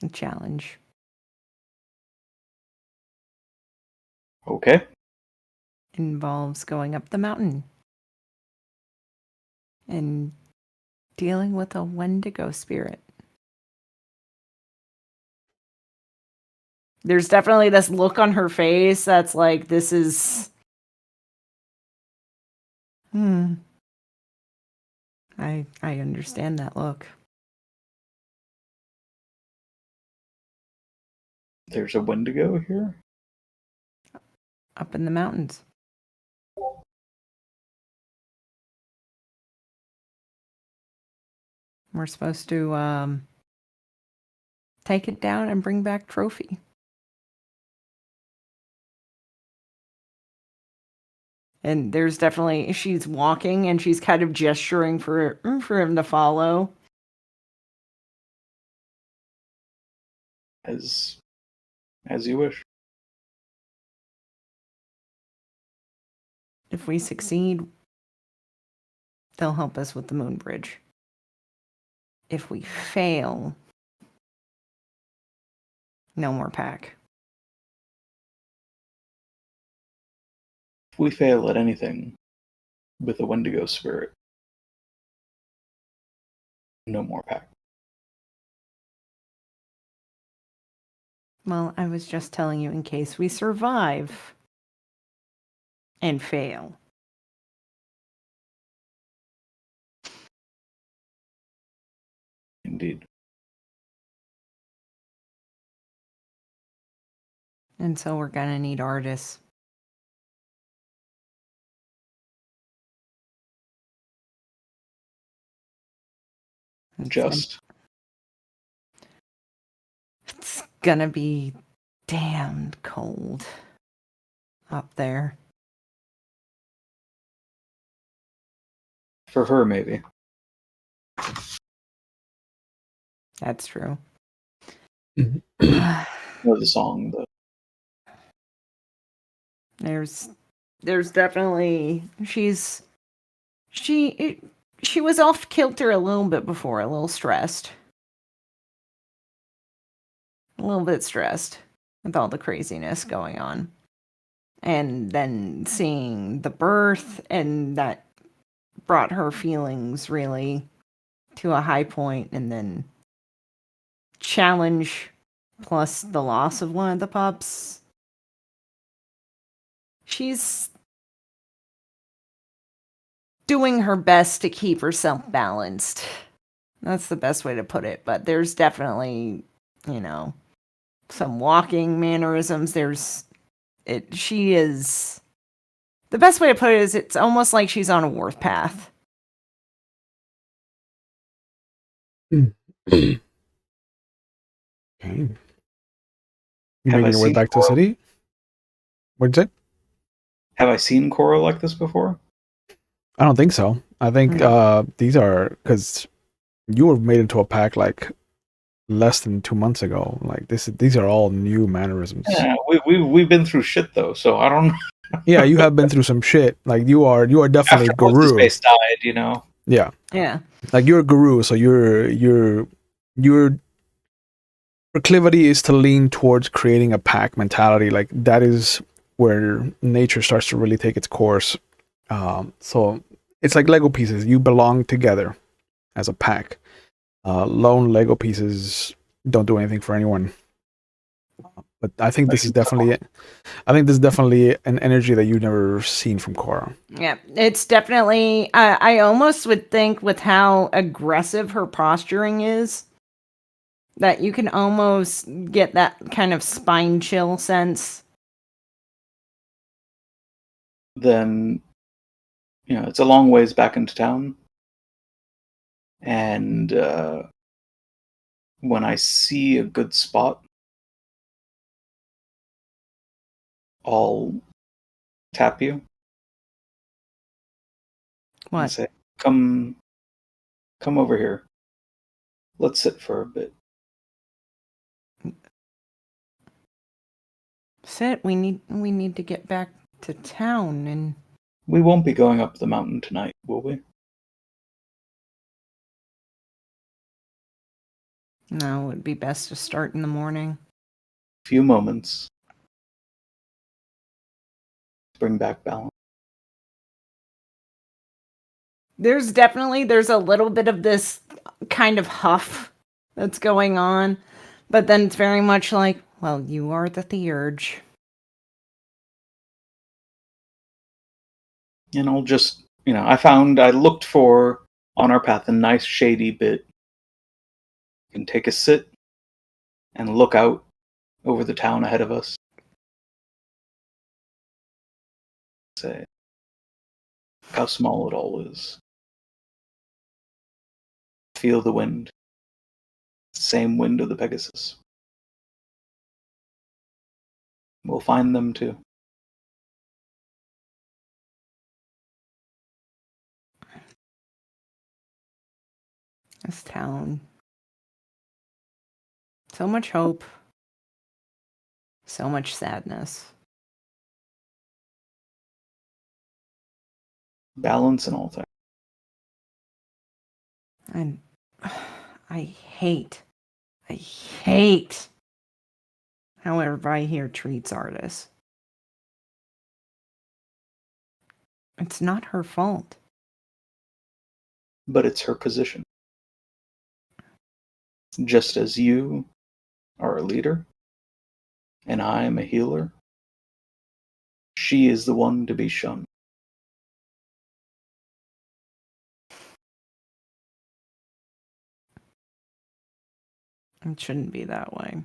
A challenge. Okay. Involves going up the mountain and dealing with a Wendigo spirit. There's definitely this look on her face that's like, this is... I understand that look. There's a Wendigo here? Up in the mountains. We're supposed to take it down and bring back trophy. And there's definitely, she's walking and she's kind of gesturing for him to follow. As you wish. If we succeed, they'll help us with the moon bridge. If we fail, no more pack. If we fail at anything with a Wendigo spirit, no more pack. Well, I was just telling you in case we survive and fail. Indeed. And so we're gonna need Ardyce. Just. It's gonna be damned cold up there. For her, maybe. That's true. Or the song, but There's definitely she was off kilter a little bit before, a little stressed. A little bit stressed with all the craziness going on. And then seeing the birth, and that brought her feelings really to a high point, and then challenge plus the loss of one of the pups. She's doing her best to keep herself balanced. That's the best way to put it. But there's definitely, some walking mannerisms. She is, the best way to put it is it's almost like she's on a warpath. Okay. You making your way back to the city? What'd you say? Have I seen Kora like this before? I don't think so. I think these are, because you were made into a pack like less than 2 months ago. Like these are all new mannerisms. Yeah, we've been through shit though, so I don't know. Yeah, you have been through some shit. Like you are definitely After Garou. Space died, Yeah. Yeah. Like you're a Garou, so your proclivity is to lean towards creating a pack mentality. Like that is where nature starts to really take its course. So it's like Lego pieces. You belong together as a pack. Lone Lego pieces don't do anything for anyone. But I think this is definitely it. I think this is definitely an energy that you've never seen from Kora. Yeah, it's definitely. I almost would think with how aggressive her posturing is, that you can almost get that kind of spine chill sense. Then, it's a long ways back into town. And when I see a good spot, I'll tap you and What? say, come over here. Let's sit for a bit. Sit. We need to get back to town, and We won't be going up the mountain tonight, will we? no, it would be best to start in the morning. Few moments. Bring back balance. There's a little bit of this kind of huff that's going on, but then it's very much like, well, you are the theurge. And I'll just, I looked for, on our path, a nice shady bit. You can take a sit and look out over the town ahead of us. Say, how small it all is. Feel the wind. Same wind of the Pegasus. We'll find them too. This town. So much hope. So much sadness. Balance and all that. And I hate how everybody here treats Ardyce. It's not her fault. But it's her position. Just as you are a leader, and I am a healer, she is the one to be shunned. It shouldn't be that way.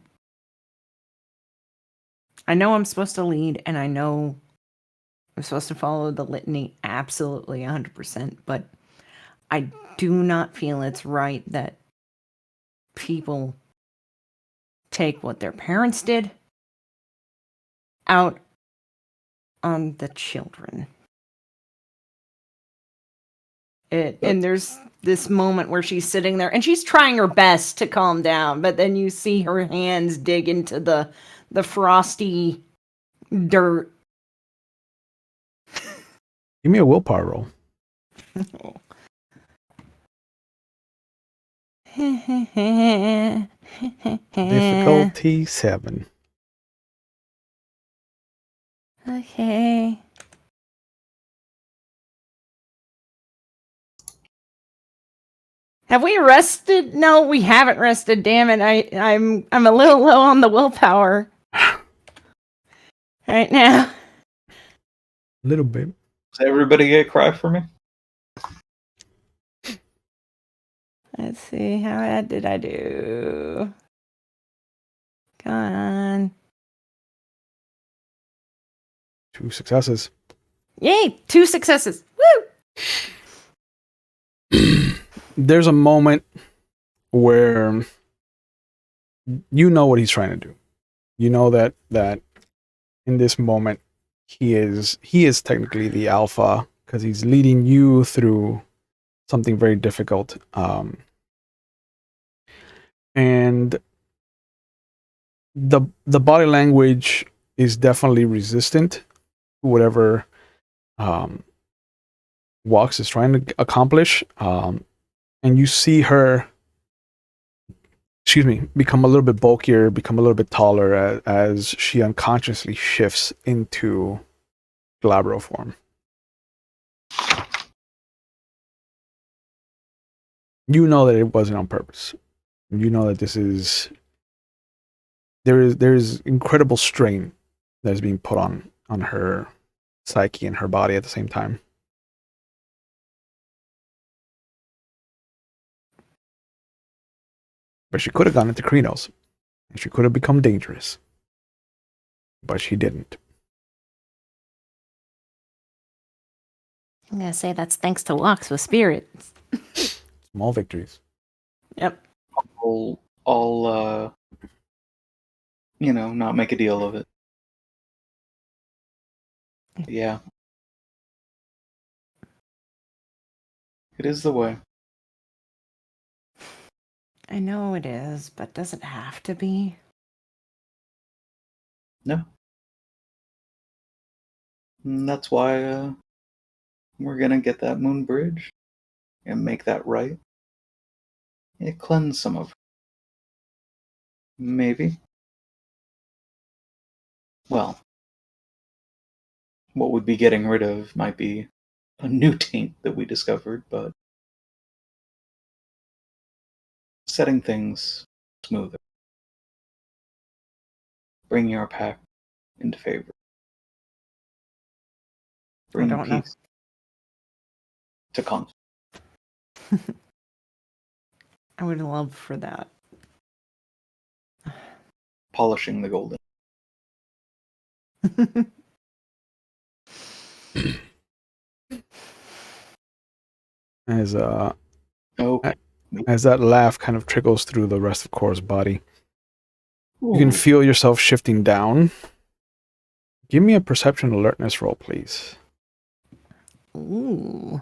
I know I'm supposed to lead, and I know I'm supposed to follow the litany absolutely 100%, but I do not feel it's right that people take what their parents did out on the children. And there's this moment where she's sitting there and she's trying her best to calm down, but then you see her hands dig into the frosty dirt. Give me a willpower roll. Difficulty 7. Okay. Have we rested? No, we haven't rested. Damn it! I'm a little low on the willpower right now. A little bit. Does everybody get a cry for me? Let's see, how bad did I do? Come on. 2 successes. Yay! 2 successes. Woo! There's a moment where you know what he's trying to do. You know that in this moment he is technically the alpha because he's leading you through something very difficult. And the body language is definitely resistant to whatever Walks is trying to accomplish. And you see her, become a little bit bulkier, become a little bit taller as she unconsciously shifts into glabro form. You know that it wasn't on purpose. You know that this is there's incredible strain that is being put on her psyche and her body at the same time. But she could have gone into Krenos, and she could have become dangerous. But she didn't. I'm gonna say that's thanks to walks with spirits. Small victories. Yep. I'll not make a deal of it. Yeah. It is the way. I know it is, but does it have to be? No. And that's why we're gonna get that moon bridge and make that right. And cleanse some of it. Maybe. Well, what we'd be getting rid of might be a new taint that we discovered, but setting things smoother. Bringing our pack into favor. Bringing don't know. peace to conflict. I would love for that. Polishing the golden. As Okay. as that laugh kind of trickles through the rest of Cora's body, you can Ooh. feel yourself shifting down. Give me a perception alertness roll, please. Ooh.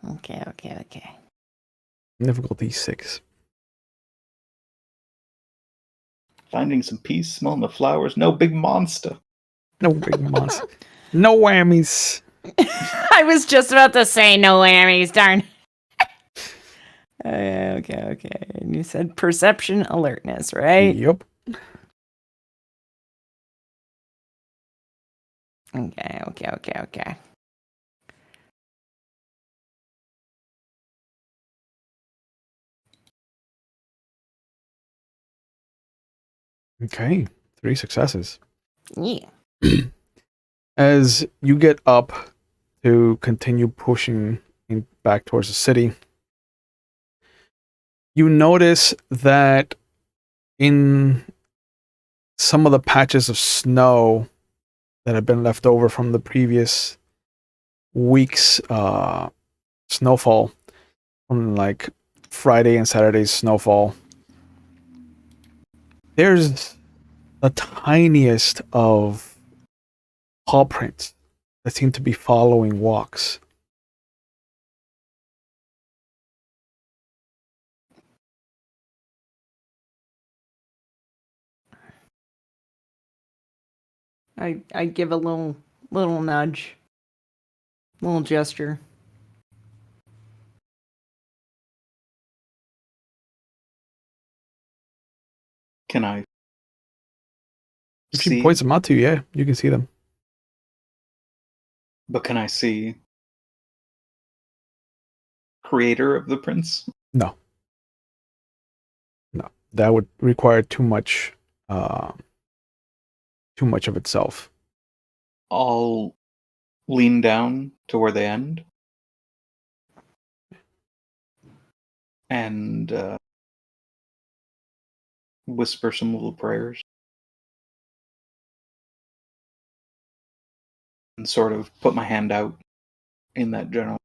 Okay. Difficulty 6. Finding some peace, smelling the flowers, no big monster. No big monster. No whammies. I was just about to say no whammies, darn. Okay. And you said perception alertness, right? Yep. Okay. Okay. 3 successes. Yeah. As you get up to continue pushing back towards the city, you notice that in some of the patches of snow that have been left over from the previous week's snowfall, from like Friday and Saturday's snowfall, there's the tiniest of paw prints that seem to be following walks. I give a little nudge, little gesture. Can I If she see? points them out to you, yeah, you can see them. But can I see creator of the prince? No. That would require too much of itself. I'll lean down to where they end and whisper some little prayers and sort of put my hand out in that general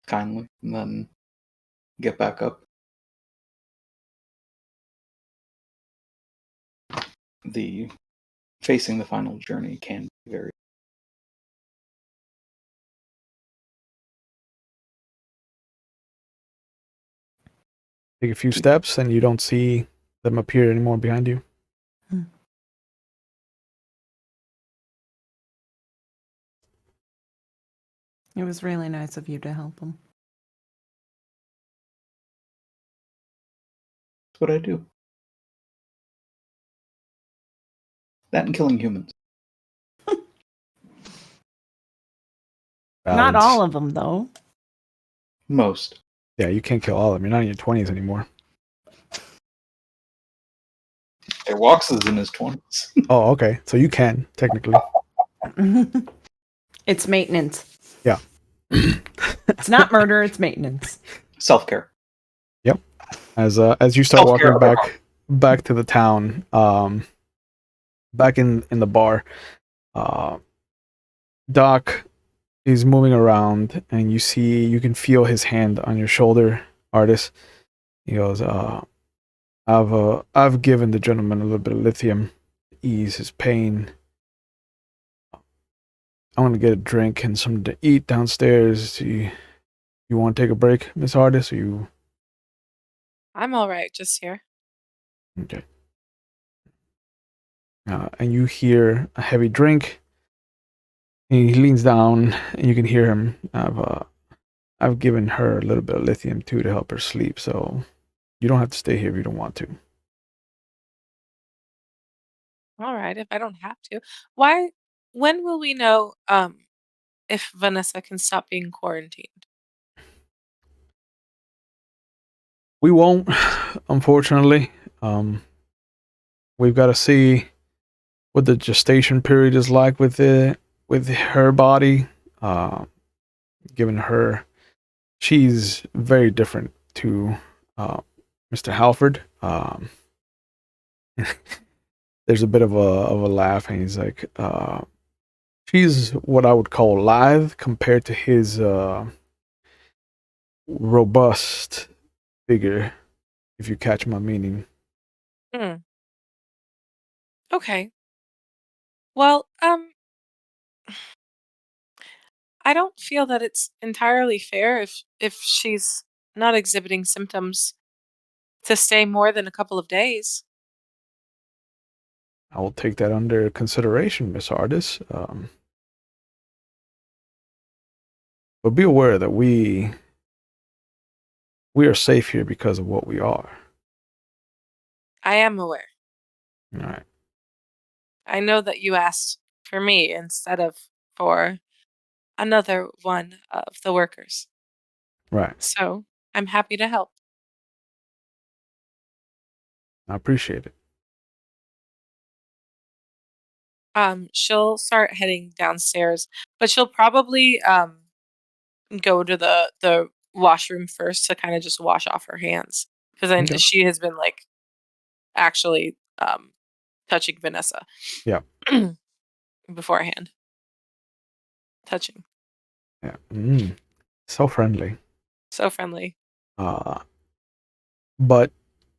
kindly, and then get back up. The facing the final journey can be very. Take a few steps and you don't see them appear anymore behind you. It was really nice of you to help him. That's what I do. That and killing humans. Not Balance. all of them, though. Most. Yeah, you can't kill all of them. You're not in your 20s anymore. It walks is in his 20s. Oh, okay. So you can technically. It's maintenance. Yeah. It's not murder, it's maintenance. Self-care. As you start Self-care walking of back to the town, back in the bar, Doc is moving around, and you can feel his hand on your shoulder, Ardyce. He goes, I've given the gentleman a little bit of lithium to ease his pain. I'm gonna get a drink and something to eat downstairs. You want to take a break, Miss Ardyce? Or you I'm all right, just here. okay? And you hear a heavy drink. And he leans down, and you can hear him. I've given her a little bit of lithium too to help her sleep, so you don't have to stay here if you don't want to. All right, if I don't have to. Why? When will we know if Vanessa can stop being quarantined? We won't, unfortunately. We've got to see what the gestation period is like with her body. Given her, she's very different to Mr. Halford. There's a bit of a laugh, and he's like, she's what I would call lithe compared to his robust figure, if you catch my meaning. Hmm. Okay. Well, I don't feel that it's entirely fair if she's not exhibiting symptoms to stay more than a couple of days. I will take that under consideration, Miss Ardyce. But be aware that we are safe here because of what we are. I am aware. All right. I know that you asked for me instead of for another one of the workers. Right. So I'm happy to help. I appreciate it. She'll start heading downstairs, but she'll probably go to the washroom first to kind of just wash off her hands because Okay. she has been like actually touching Vanessa. Yeah. Beforehand. Touching. Yeah. So friendly. So friendly. But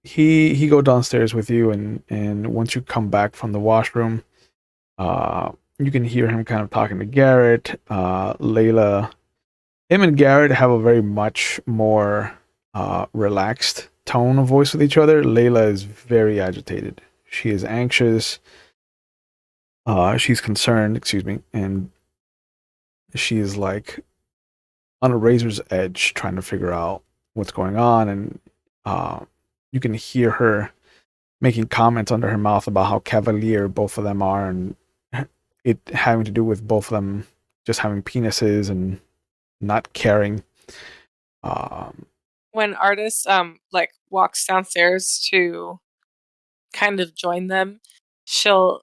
he go downstairs with you, and once you come back from the washroom, you can hear him kind of talking to Garrett. Layla, him and Garrett have a very much more relaxed tone of voice with each other. Layla is very agitated. She is anxious. She's concerned, excuse me, and she is like on a razor's edge trying to figure out what's going on. And you can hear her making comments under her mouth about how cavalier both of them are, and it having to do with both of them just having penises and not caring. When Ardyce like walks downstairs to kind of join them, she'll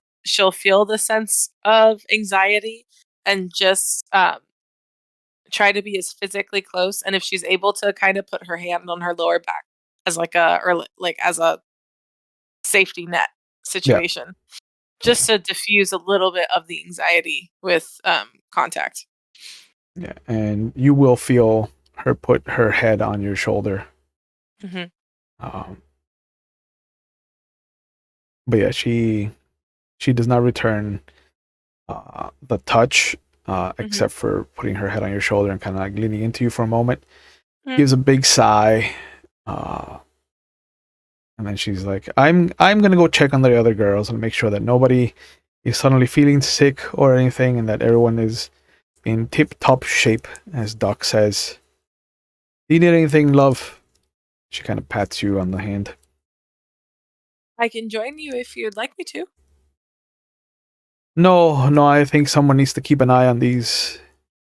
feel the sense of anxiety and just try to be as physically close, and if she's able to kind of put her hand on her lower back as like as a safety net situation, just to diffuse a little bit of the anxiety with contact. Yeah, and you will feel her put her head on your shoulder. Mm-hmm. But yeah, she does not return the touch, except for putting her head on your shoulder and kind of like leaning into you for a moment. Gives a big sigh, and then she's like, I'm gonna go check on the other girls and make sure that nobody is suddenly feeling sick or anything, and that everyone is in tip-top shape, as Doc says. Do you need anything, love? She kind of pats you on the hand. I can join you if you'd like me to. No, I think someone needs to keep an eye on these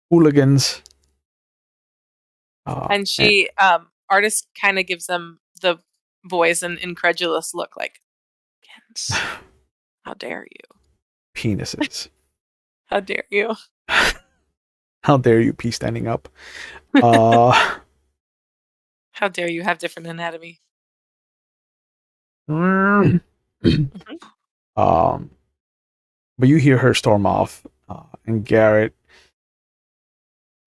hooligans. And she, Ardyce kind of gives them the boys an incredulous look, like, Chickens. How dare you? Penises. How dare you? How dare you, pee standing up? Uh, How dare you have different anatomy? um, but you hear her storm off, and Garrett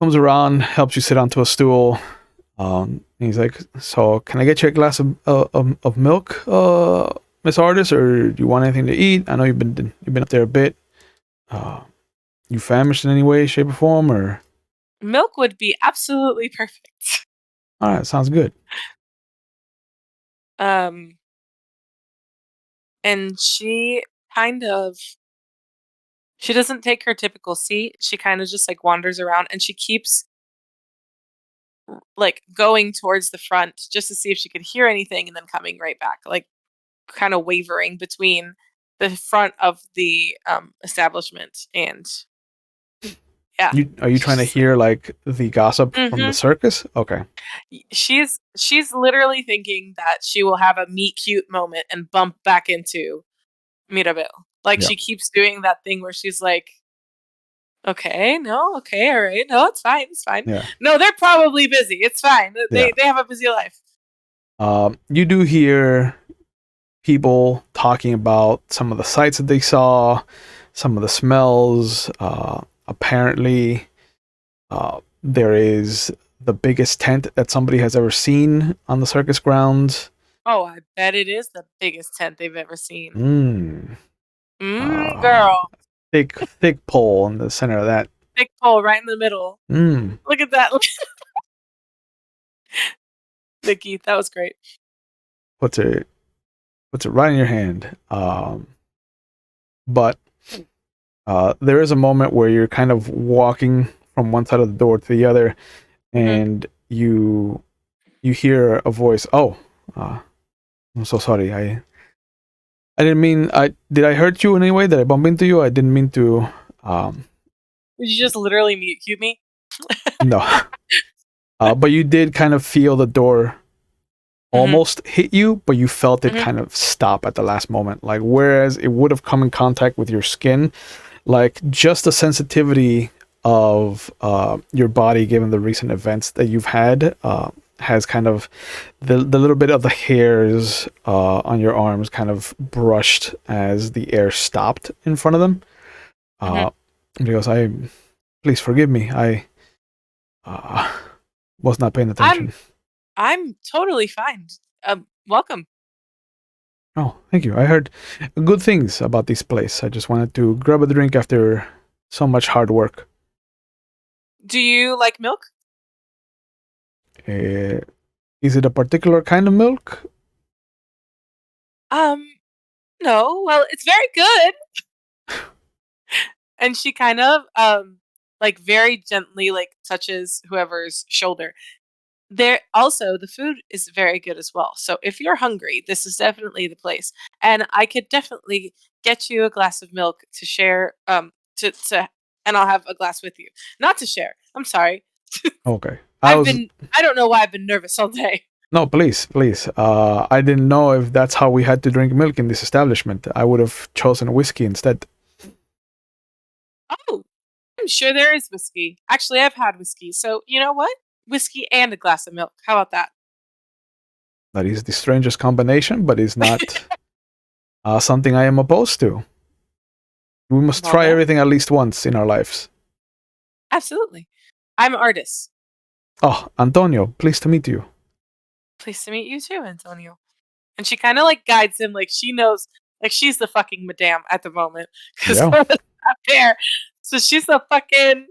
comes around, helps you sit onto a stool. And he's like, "So, can I get you a glass of milk, Miss Ardyce, or do you want anything to eat? I know you've been up there a bit. You famished in any way, shape, or form, or?" Milk would be absolutely perfect. All right, sounds good. And she doesn't take her typical seat. She kind of just like wanders around, and she keeps like going towards the front just to see if she could hear anything, and then coming right back, like kind of wavering between the front of the establishment and yeah. Are you trying to hear like the gossip from the Mhm. circus? Okay. She's literally thinking that she will have a meet cute moment and bump back into Mirabelle. Like Yeah. she keeps doing that thing where she's like, okay, no, okay, all right, no, it's fine, it's fine. Yeah. No, they're probably busy. It's fine. They have a busy life. You do hear people talking about some of the sights that they saw, some of the smells. Apparently, there is the biggest tent that somebody has ever seen on the circus grounds. Oh, I bet it is the biggest tent they've ever seen. Mm. Girl. Thick pole in the center of that. Big pole right in the middle. Mm. Look at that. Nikki, that was great. Puts it right in your hand. But there is a moment where you're kind of walking from one side of the door to the other, and you hear a voice. Oh, I'm so sorry. I didn't mean. Did I hurt you in any way? Did I bump into you? I didn't mean to. Did you just literally mute cute me? No. But you did kind of feel the door almost hit you, but you felt it kind of stop at the last moment. Like, whereas it would have come in contact with your skin, like just the sensitivity of your body, given the recent events that you've had, has kind of the little bit of the hairs on your arms kind of brushed as the air stopped in front of them. Because please forgive me. I was not paying attention. I'm totally fine. Welcome. Oh, thank you. I heard good things about this place. I just wanted to grab a drink after so much hard work. Do you like milk? Is it a particular kind of milk? No. Well, it's very good. And she kind of like very gently like touches whoever's shoulder. There also the food is very good as well. So if you're hungry, this is definitely the place. And I could definitely get you a glass of milk to share to and I'll have a glass with you. Not to share. I'm sorry. Okay. I don't know why I've been nervous all day. No, please. I didn't know if that's how we had to drink milk in this establishment. I would have chosen whiskey instead. Oh, I'm sure there is whiskey. Actually, I've had whiskey. So, you know what? Whiskey and a glass of milk. How about that? That is the strangest combination, but it's not something I am opposed to. We must try everything at least once in our lives. Absolutely. I'm Ardyce. Oh, Antonio, pleased to meet you. Pleased to meet you too, Antonio. And she kind of like guides him, like she knows, like she's the fucking madame at the moment because not there. So she's the fucking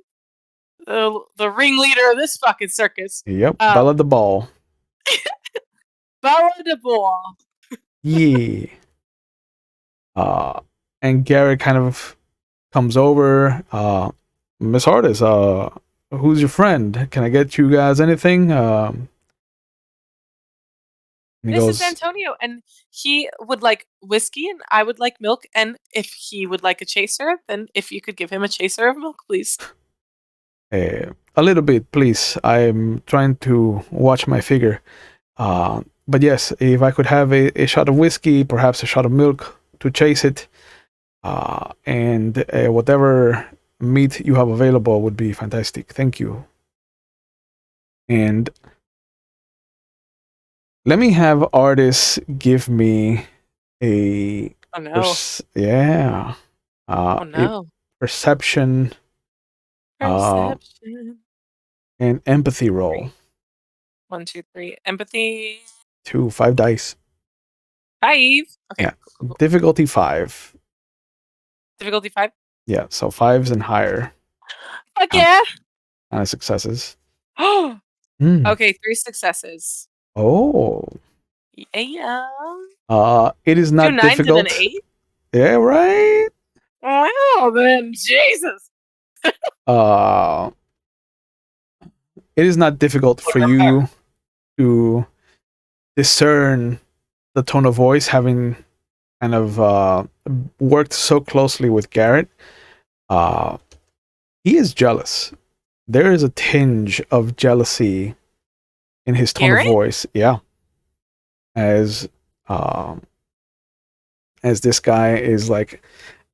the ringleader of this fucking circus. Yep, Bella the Ball. Bella the Ball. Yeah. And Garrett kind of comes over. Miss Ardyce, who's your friend? Can I get you guys anything? This is Antonio, and he would like whiskey, and I would like milk. And if he would like a chaser, then if you could give him a chaser of milk, please. A little bit, please. I'm trying to watch my figure. But yes, if I could have a shot of whiskey, perhaps a shot of milk, to chase it, and whatever meat you have available would be fantastic. Thank you. And let me have Ardyce give me a Oh no. yeah, Oh a no. perception Perception. and empathy roll. 1, 2, 3. Empathy. 5 dice. 5. Okay. Yeah. Cool. Difficulty 5. Difficulty 5. Yeah, so 5s and higher. Fuck yeah. And successes. Oh. Mm. Okay, 3 successes. Oh. Yeah. It is 2 not 9s difficult. and an 8. Yeah, right. Wow, then Jesus. Uh, it is not difficult for you to discern the tone of voice, having kind of worked so closely with Garrett. He is jealous. There is a tinge of jealousy in his tone Garrett? of voice. Yeah, as this guy is like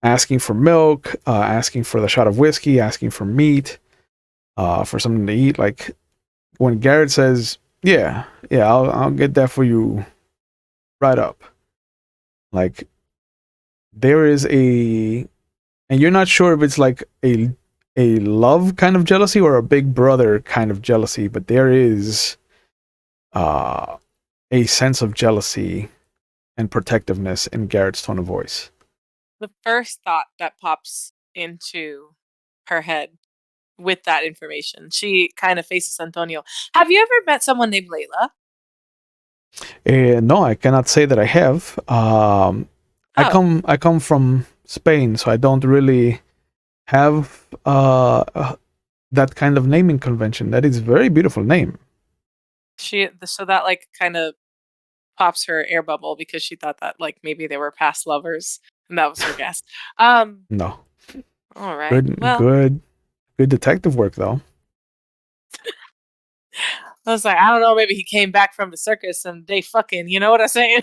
asking for milk, asking for the shot of whiskey, asking for meat, for something to eat. Like when Garrett says, "Yeah, I'll get that for you right up." Like there is and you're not sure if it's like a love kind of jealousy or a big brother kind of jealousy, but there is a sense of jealousy and protectiveness in Garrett's tone of voice. The first thought that pops into her head with that information, she kind of faces Antonio. Have you ever met someone named Layla? No, I cannot say that I have. I come from Spain, so I don't really have that kind of naming convention. That is a very beautiful name. So that like kind of pops her air bubble because she thought that like maybe they were past lovers, and that was her guess. No. All right. Good detective work though. I was like, I don't know, maybe he came back from the circus and they fucking, you know what I'm saying?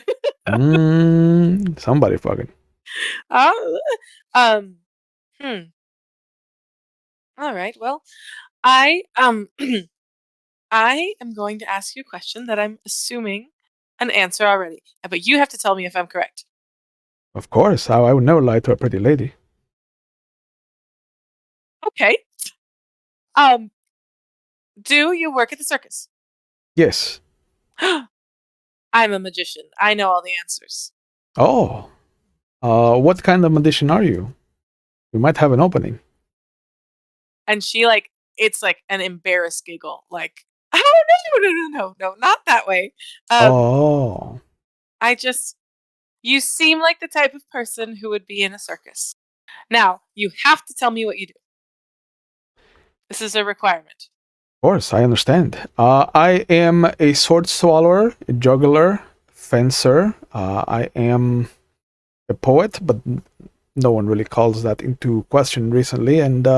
Somebody fucking. Hmm. All right. Well, I I am going to ask you a question that I'm assuming an answer already, but you have to tell me if I'm correct. Of course, I would never lie to a pretty lady. Okay. Do you work at the circus? Yes. I'm a magician. I know all the answers. Oh. What kind of magician are you? We might have an opening. And she like, it's like an embarrassed giggle, like, oh no, not that way. Oh. You seem like the type of person who would be in a circus. Now, you have to tell me what you do. This is a requirement. Of course, I understand. I am a sword swallower, a juggler, fencer. I am a poet, but no one really calls that into question recently. And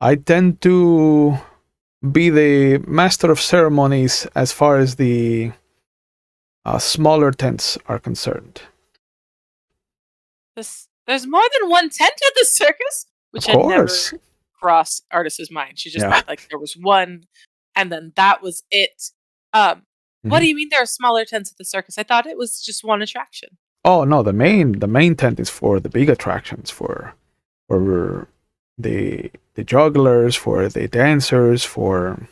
I tend to be the master of ceremonies as far as the smaller tents are concerned. There's more than one tent at the circus, which Of had never course. crossed Ardyce's mind. She just Yeah. thought like there was one, and then that was it. What do you mean there are smaller tents at the circus? I thought it was just one attraction. Oh no, the main tent is for the big attractions, for the jugglers, for the dancers, for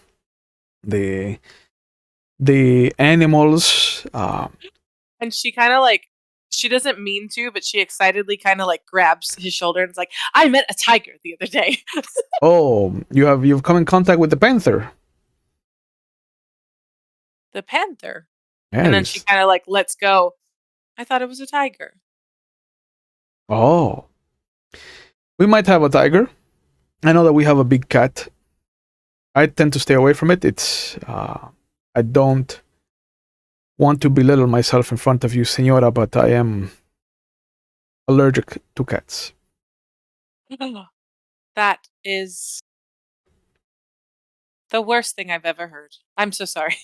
the animals. And she kind of like, she doesn't mean to, but she excitedly kind of like grabs his shoulder and is like, I met a tiger the other day. Oh, you've come in contact with the panther. The panther. Yes. And then she kind of like lets go. I thought it was a tiger. Oh. We might have a tiger. I know that we have a big cat. I tend to stay away from it. It's I don't want to belittle myself in front of you, senora, but I am allergic to cats. That is the worst thing I've ever heard. I'm so sorry.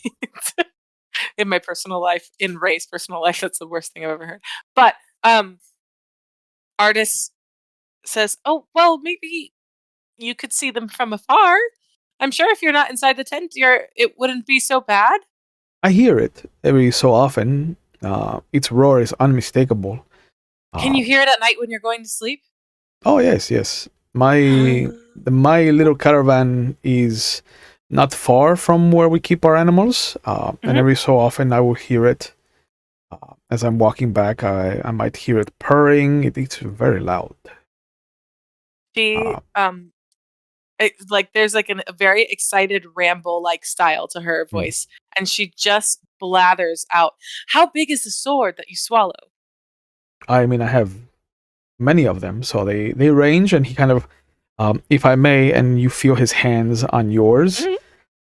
In my personal life, in Ray's personal life, that's the worst thing I've ever heard. But Ardyce says, "Oh, well, maybe you could see them from afar. I'm sure if you're not inside the tent, it wouldn't be so bad." I hear it every so often. Its roar is unmistakable. Can you hear it at night when you're going to sleep? Oh yes, yes. My little caravan is not far from where we keep our animals, and every so often I will hear it. As I'm walking back, I might hear it purring. It's very loud. She there's like a very excited ramble like style to her voice, and she just blathers out, "How big is the sword that you swallow?" I mean, I have many of them, so they range. And he kind of, if I may, and you feel his hands on yours.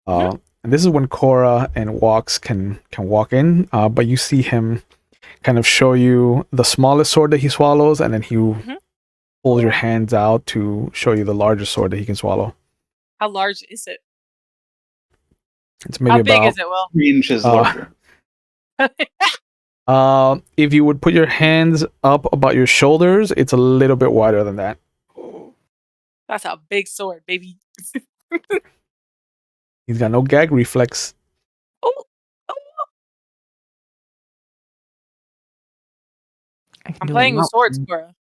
And this is when Kora and Walks can walk in, but you see him kind of show you the smallest sword that he swallows, and then he pulls your hands out to show you the largest sword that he can swallow. How large is it? It's maybe How big about is it, Will? 3 inches larger. if you would put your hands up about your shoulders, it's a little bit wider than that. That's a big sword, baby. He's got no gag reflex. Oh, I'm playing with swords, Cora.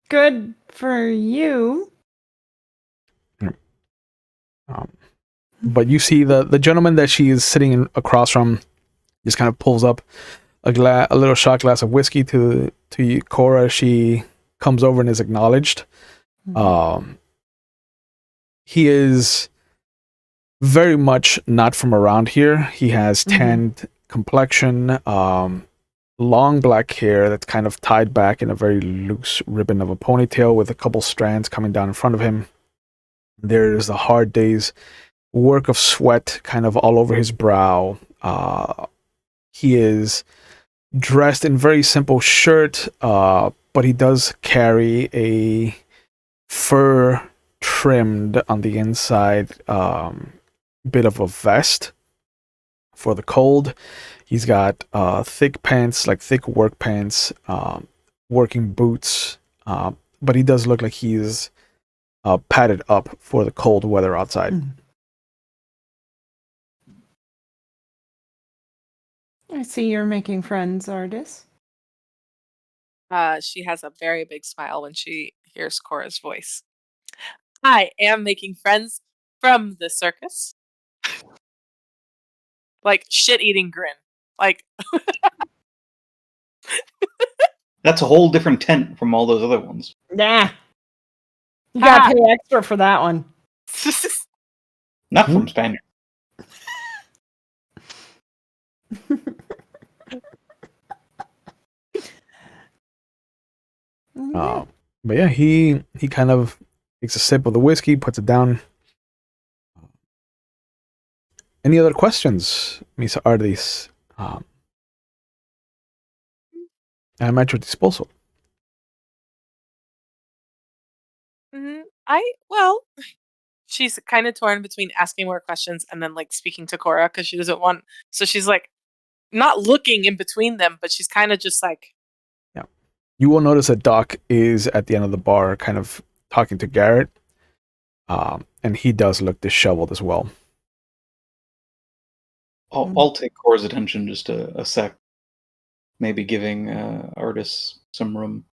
Good for you. But you see the gentleman that she is sitting across from just kind of pulls up a little shot glass of whiskey to Kora. She comes over and is acknowledged. He is very much not from around here. He has tanned complexion, long black hair that's kind of tied back in a very loose ribbon of a ponytail with a couple strands coming down in front of him. There's a hard day's work of sweat kind of all over his brow. He is dressed in very simple shirt, but he does carry a fur trimmed on the inside bit of a vest for the cold. He's got thick pants, like thick work pants, working boots, but he does look like he's padded up for the cold weather outside. I see you're making friends, Ardyce. She has a very big smile when she hears Cora's voice. I am making friends from the circus. Like, shit-eating grin. Like, That's a whole different tent from all those other ones. Nah. You gotta pay extra for that one. Not from Spaniards. But yeah, he kind of takes a sip of the whiskey, puts it down. Any other questions, Miss Ardyce? I'm at your disposal. She's kind of torn between asking more questions and then like speaking to Cora because she doesn't want. So she's like not looking in between them, but she's kind of just like. Yeah, you will notice that Doc is at the end of the bar, kind of talking to Garrett, and he does look disheveled as well. I'll take Cora's attention just a sec. Maybe giving Ardyce some room.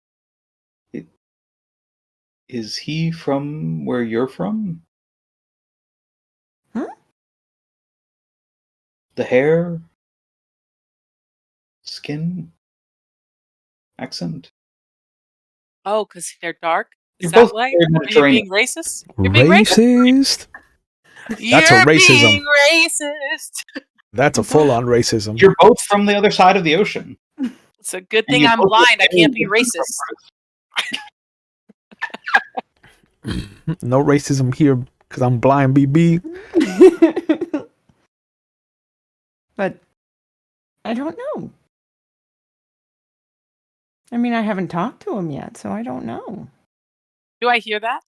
Is he from where you're from? Huh? The hair? Skin? Accent? Oh, because they're dark? Is You're that both why? very Are you Mediterranean. being racist? You're being racist? That's a racism. Being racist. That's a full-on racism. You're both from the other side of the ocean. It's a good thing I'm blind. I can't be racist. No racism here because I'm blind, BB. But I don't know. I mean, I haven't talked to him yet, so I don't know. Do I hear that?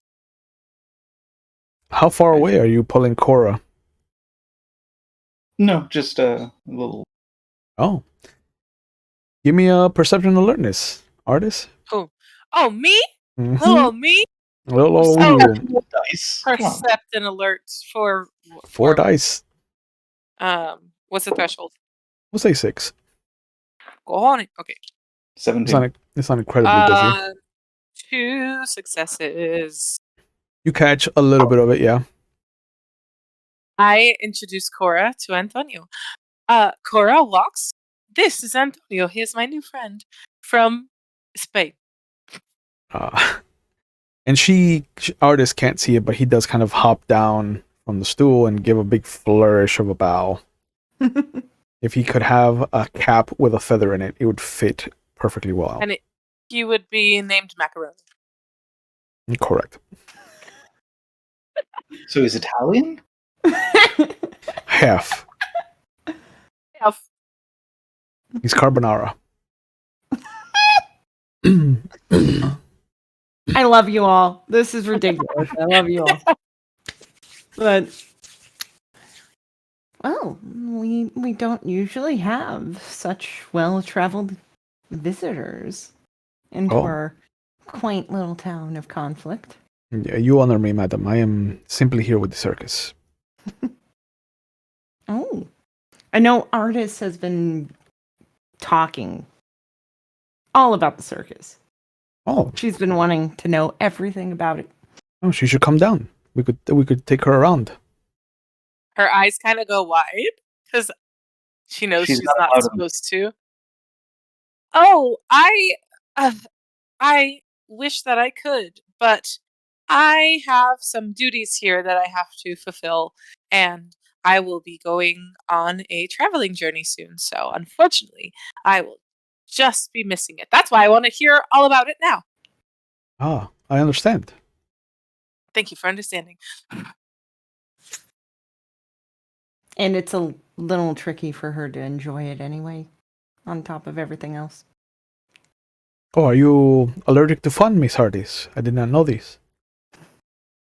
How far away are you pulling Cora? No, just a little. Oh. Give me a perception alertness, Ardyce. Oh, me? Mm-hmm. Hello, me? Little old So- you. Dice. Come on. Percept and alert for 4 dice. What's the threshold? We'll say 6. Go on it. Okay. 17. It's not incredibly busy. 2 successes. You catch a little bit of it, yeah. I introduce Kora to Antonio. Kora Walks. This is Antonio. He is my new friend from Spain. And Ardyce can't see it, but he does kind of hop down from the stool and give a big flourish of a bow. If he could have a cap with a feather in it, it would fit perfectly well. And he would be named Macaroni. Correct. So he's Italian? Half. Yeah, He's carbonara. I love you all. This is ridiculous. I love you all. But well, we don't usually have such well-traveled visitors into our quaint little town of conflict. Yeah, you honor me, madam. I am simply here with the circus. Oh, I know Ardyce has been talking all about the circus. Oh, She's been wanting to know everything about it. she should come down. We could take her around. her eyes kind of go wide because she knows she's not allowed to. supposed to. Oh, I wish that I could, but I have some duties here that I have to fulfill, and I will be going on a traveling journey soon. So, unfortunately, I will just be missing it. That's why I want to hear all about it now. Ah, I understand. Thank you for understanding. And it's a little tricky for her to enjoy it anyway, on top of everything else. Oh, are you allergic to fun, Miss Ardyce? I did not know this.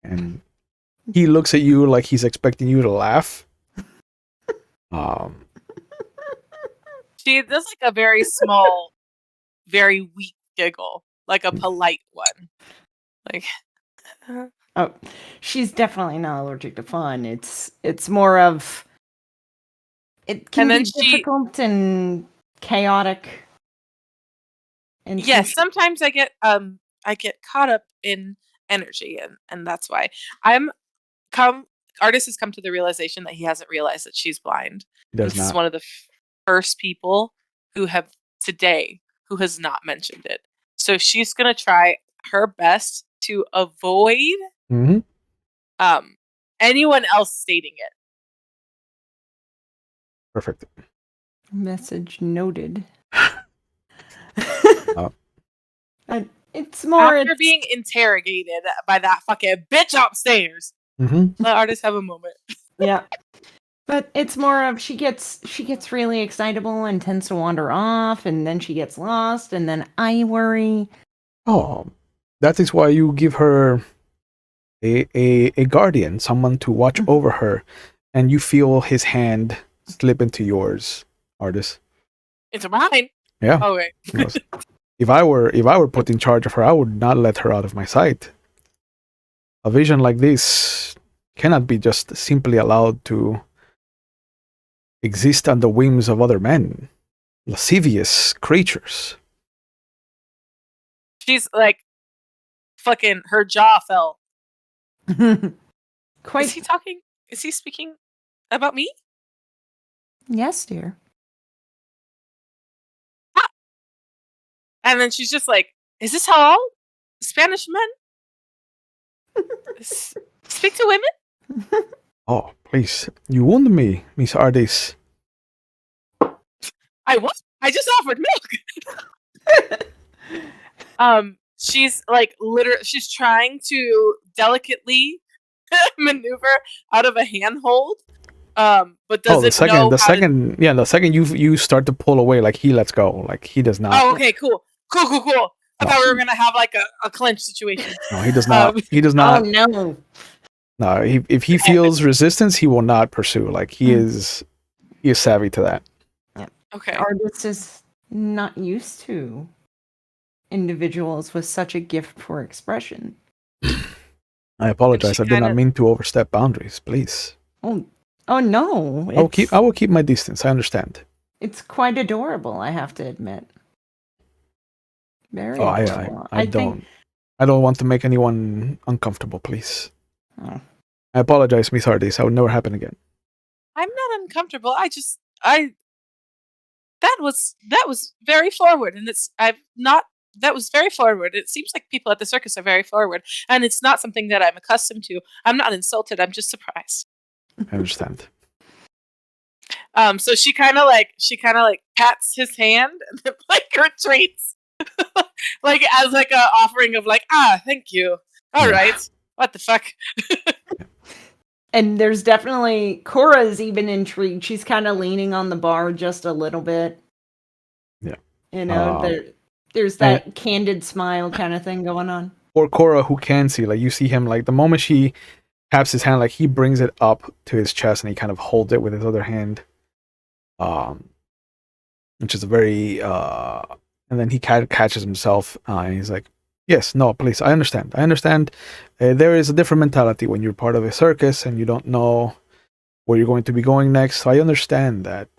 And he looks at you like he's expecting you to laugh. She does like a very small, very weak giggle, like a polite one. Like, Oh, she's definitely not allergic to fun. It's more of it can And then be difficult and chaotic. And so yes, sometimes I get caught up in energy, and that's why Ardyce has come to the realization that he hasn't realized that she's blind. He does This is not. one of the first people who has not mentioned it. So she's gonna try her best to avoid Mm-hmm. anyone else stating it. Perfect. Message noted. Oh. And it's more After being interrogated by that fucking bitch upstairs. Mm-hmm. Let Ardyce have a moment. yeah. But it's more of she gets really excitable and tends to wander off, and then she gets lost, and then I worry. Oh, that is why you give her a guardian, someone to watch over her, and you feel his hand slip into yours, Ardyce. Into mine. Yeah. Okay. Yes. If I were put in charge of her, I would not let her out of my sight. A vision like this cannot be just simply allowed to exist on the whims of other men, lascivious creatures. She's like, fucking, her jaw fell. Quite. Is he talking? Is he speaking about me? Yes, dear. And then she's just like, is this how all Spanish men speak to women? Oh, please, you wound me, Miss Ardyce. I just offered milk. She's like she's trying to delicately maneuver out of a handhold. But doesn't know the second you start to pull away, like he lets go, like he does not. Oh, okay, cool. I thought we were gonna have like a clinch situation. No, he does not. He does not. Oh no. No, if he feels resistance, he will not pursue. Like he is He is savvy to that. Okay. Ardyce is not used to individuals with such a gift for expression. I apologize. I did not kinda- mean to overstep boundaries. Please. Oh no! I will keep my distance. I understand. It's quite adorable, I have to admit. Very Oh, adorable. I don't want to make anyone uncomfortable. Please. Oh. I apologize, Miss Ardyce. That would never happen again. I'm not uncomfortable. That was very forward, and that was very forward. It seems like people at the circus are very forward, and it's not something that I'm accustomed to. I'm not insulted. I'm just surprised. I understand. So she kind of like pats his hand and then like retreats, like as like a offering of like, thank you. All right, what the fuck. And there's definitely Kora's even intrigued. She's kind of leaning on the bar just a little bit. Yeah. You know, there's that candid smile kind of thing going on. Or Kora, who can see, like you see him, like the moment she taps his hand, like he brings it up to his chest and he kind of holds it with his other hand. Which is a very and then he catches himself and he's like, yes, no, please, I understand. There is a different mentality when you're part of a circus and you don't know where you're going to be going next. So I understand that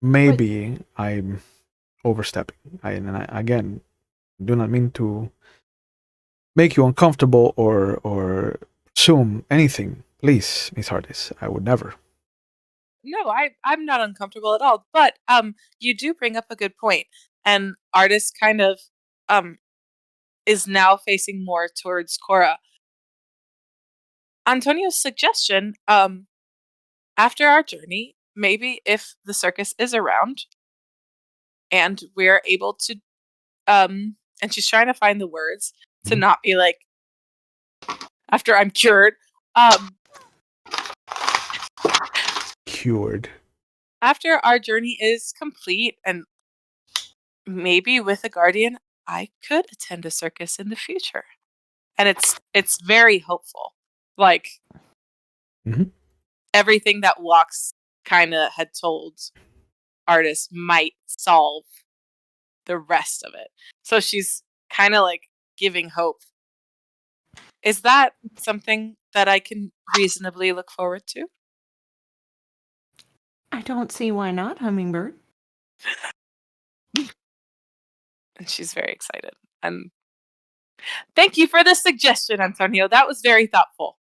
maybe I'm overstepping. I again do not mean to make you uncomfortable or assume anything. Please, Miss Ardyce, I would never. No, I'm not uncomfortable at all. But you do bring up a good point, and Ardyce kind of is now facing more towards Kora. Antonio's suggestion, after our journey, maybe if the circus is around and we're able to and she's trying to find the words to not be like, after I'm cured, cured. After our journey is complete and maybe with a guardian, I could attend a circus in the future. And it's very hopeful. Like everything that Walks kind of had told Ardyce might solve the rest of it. So she's kind of like giving hope. Is that something that I can reasonably look forward to? I don't see why not, Hummingbird. And she's very excited. And thank you for the suggestion, Antonio. That was very thoughtful.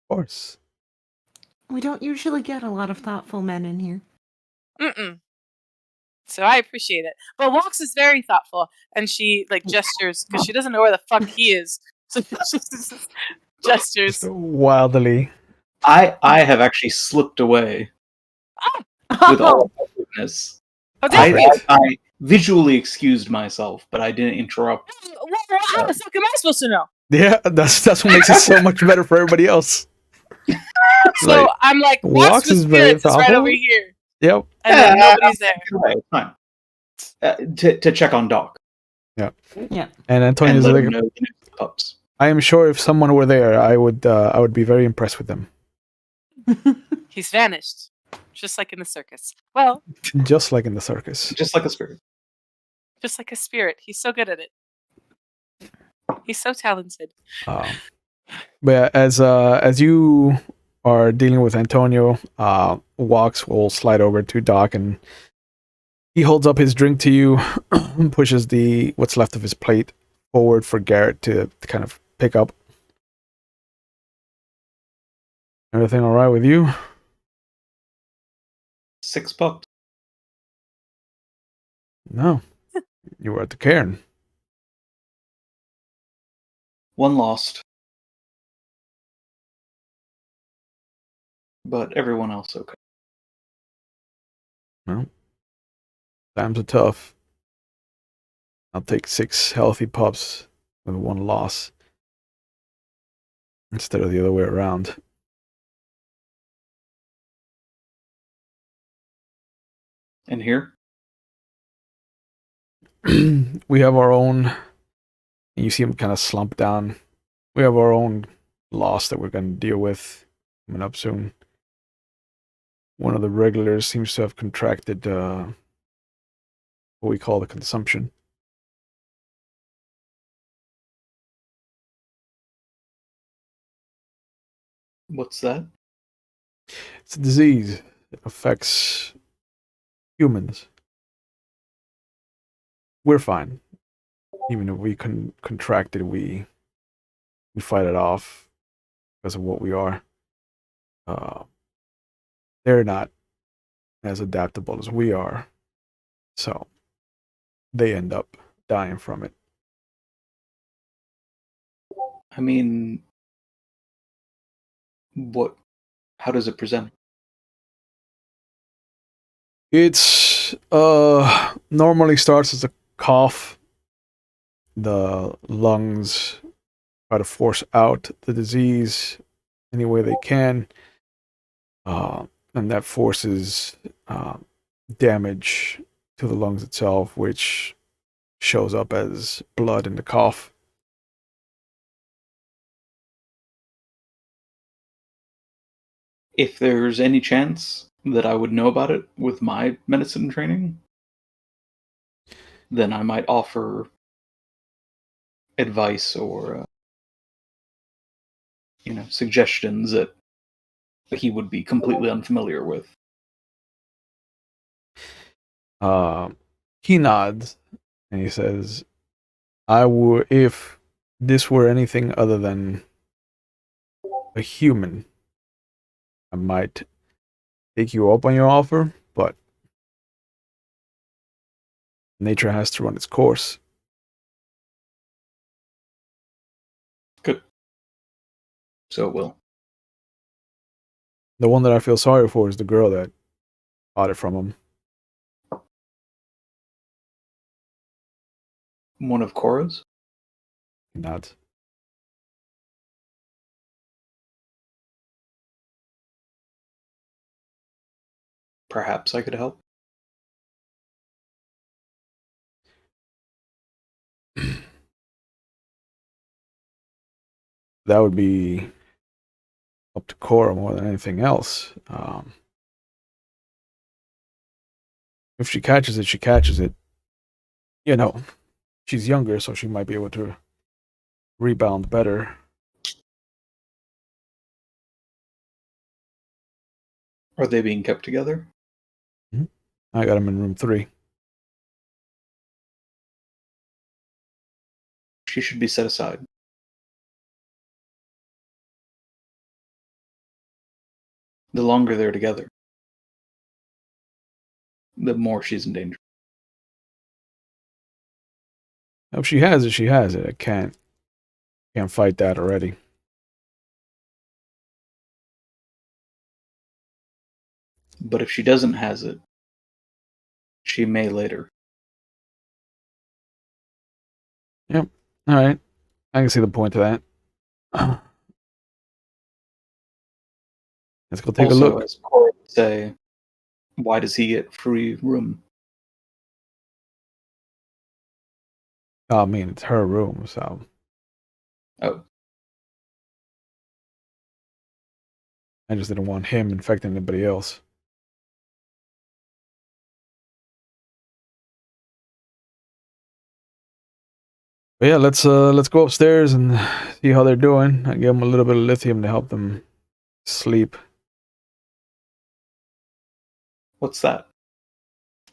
Of course. We don't usually get a lot of thoughtful men in here. So I appreciate it. But Walks is very thoughtful, and she like gestures because she doesn't know where the fuck he is. So she just gestures. Just wildly. I have actually slipped away with all of my goodness. I visually excused myself, but I didn't interrupt. How the fuck am I supposed to know? Yeah, that's what makes it so much better for everybody else. So like, I'm like, Walks is very thoughtful. Right over here. Yep. And then nobody's there. It's fine. To check on Doc. Yeah. Yeah. And Antonio's and like, pups. I am sure if someone were there, I would be very impressed with them. He's vanished, just like in the circus. Well, just like in the circus. Just like a spirit. Just like a spirit. He's so good at it. He's so talented. But yeah, as you are dealing with Antonio, Walks will slide over to Doc and he holds up his drink to you, pushes what's left of his plate forward for Garrett to kind of pick up. Everything all right with you? $6. No. You were at the Caern. One lost. But everyone else okay. Well, times are tough. I'll take 6 healthy pups with 1 loss instead of the other way around. And here? We have our own, and you see him kind of slump down. We have our own loss that we're going to deal with coming up soon. one of the regulars seems to have contracted what we call the consumption. What's that? It's a disease. It affects humans. We're fine. Even if we contract it, we fight it off because of what we are. They're not as adaptable as we are, so they end up dying from it. I mean, what? How does it present? It's normally starts as a cough. The lungs try to force out the disease any way they can, and that forces damage to the lungs itself, which shows up as blood in the cough. If there's any chance that I would know about it with my medicine training, then I might offer advice or suggestions that he would be completely unfamiliar with. He nods and he says, "I would, if this were anything other than a human, I might take you up on your offer, but nature has to run its course." Good. So it will. The one that I feel sorry for is the girl that bought it from him. One of Kora's? He nods. Perhaps I could help. That would be up to Kora more than anything else. If she catches it, she catches it. You know, she's younger, so she might be able to rebound better. Are they being kept together? I got him in room 3. She should be set aside. The longer they're together, the more she's in danger. If she has it, she has it. I can't fight that already. But if she doesn't has it, she may later. Yep. All right. I can see the point to that. Let's go take Also, a look. as Cora would say, why does he get free room? Oh, I mean, it's her room, so. Oh. I just didn't want him infecting anybody else. But yeah, let's go upstairs and see how they're doing. I give them a little bit of lithium to help them sleep. What's that?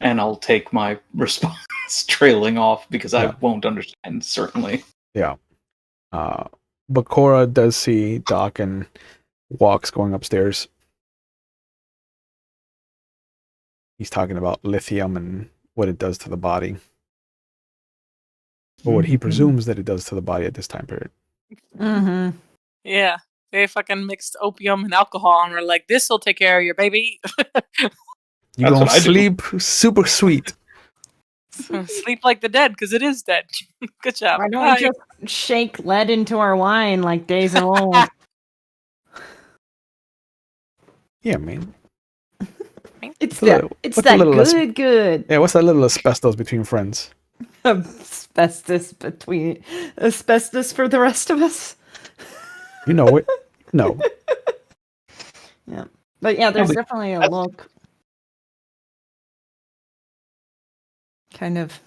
And I'll take my response trailing off because I won't understand, certainly. Yeah. But Kora does see Doc and Walks going upstairs. He's talking about lithium and what it does to the body. Or what he presumes that it does to the body at this time period. Mm-hmm. Yeah. They fucking mixed opium and alcohol and were like, this will take care of your baby. You gonna sleep super sweet. Sleep like the dead, because it is dead. Good job. Why don't we just shake lead into our wine like days of old? Yeah, man. It's that good, good. Yeah, what's that little asbestos between friends? Asbestos for the rest of us. You know it. No. Yeah. But yeah, there's but definitely a that's- look. Kind of,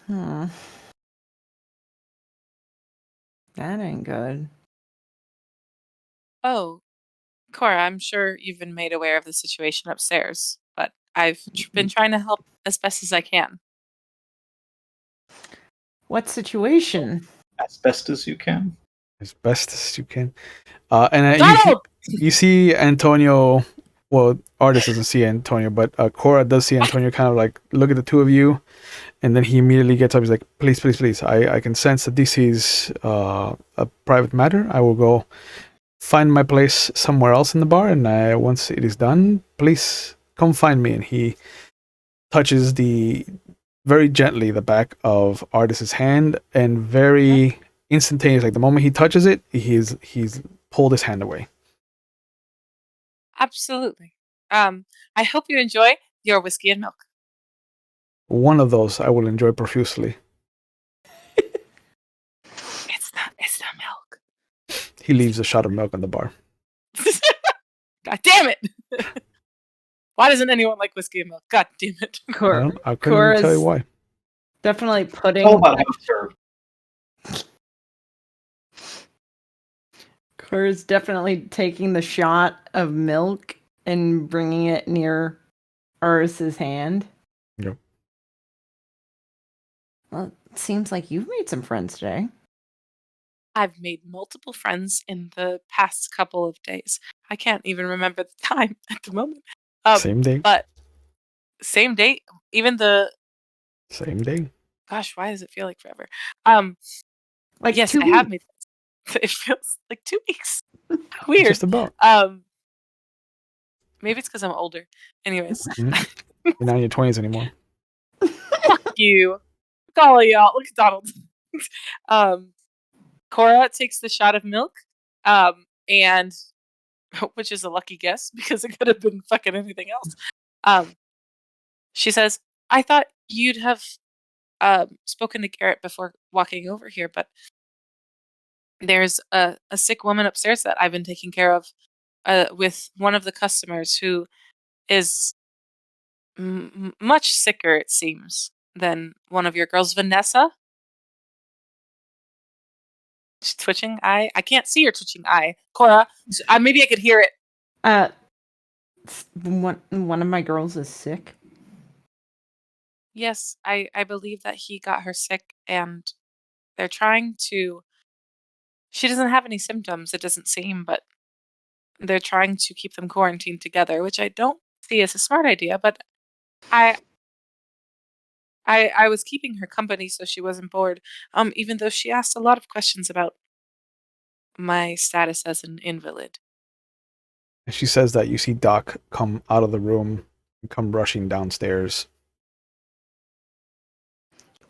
that ain't good. Oh, Cora, I'm sure you've been made aware of the situation upstairs, but I've been trying to help as best as I can. What situation? as best as you can. As best as you can. And Donald! you see Antonio. Well, Ardyce doesn't see Antonio, but Cora does see Antonio kind of like look at the two of you, and then he immediately gets up. He's like, "Please, please, please! I can sense that this is a private matter. I will go find my place somewhere else in the bar, and once it is done, please come find me." And he touches very gently the back of Ardyce's hand, and very instantaneous, like the moment he touches it, he's pulled his hand away. Absolutely. I hope you enjoy your whiskey and milk. One of those I will enjoy profusely. It's not milk. He leaves a shot of milk on the bar. God damn it! Why doesn't anyone like whiskey and milk? God damn it. I couldn't tell Cora's you why. definitely putting. It's all about how served. Cora's definitely taking the shot of milk and bringing it near Ardyce's hand. Yep. Well, it seems like you've made some friends today. I've made multiple friends in the past couple of days. I can't even remember the time at the moment. Same day. But same date, even the Same day. gosh, why does it feel like forever? Like yes, 2 I have weeks. made friends. It feels like 2 weeks. Weird. Just about. Maybe it's because I'm older. Anyways, You're not in your 20s anymore. fuck you. Look all of y'all. Look at Donald. Cora takes the shot of milk, and which is a lucky guess because it could have been fucking anything else. She says, "I thought you'd have spoken to Garrett before walking over here, but there's a sick woman upstairs that I've been taking care of with one of the customers who is much sicker, it seems, than one of your girls, Vanessa." She's twitching eye. I can't see your twitching eye, Cora. Maybe I could hear it. One of my girls is sick. Yes, I believe that he got her sick, and they're trying to. She doesn't have any symptoms, it doesn't seem, but they're trying to keep them quarantined together, which I don't see as a smart idea. But I was keeping her company so she wasn't bored. Even though she asked a lot of questions about my status as an invalid. And she says that you see Doc come out of the room and come rushing downstairs.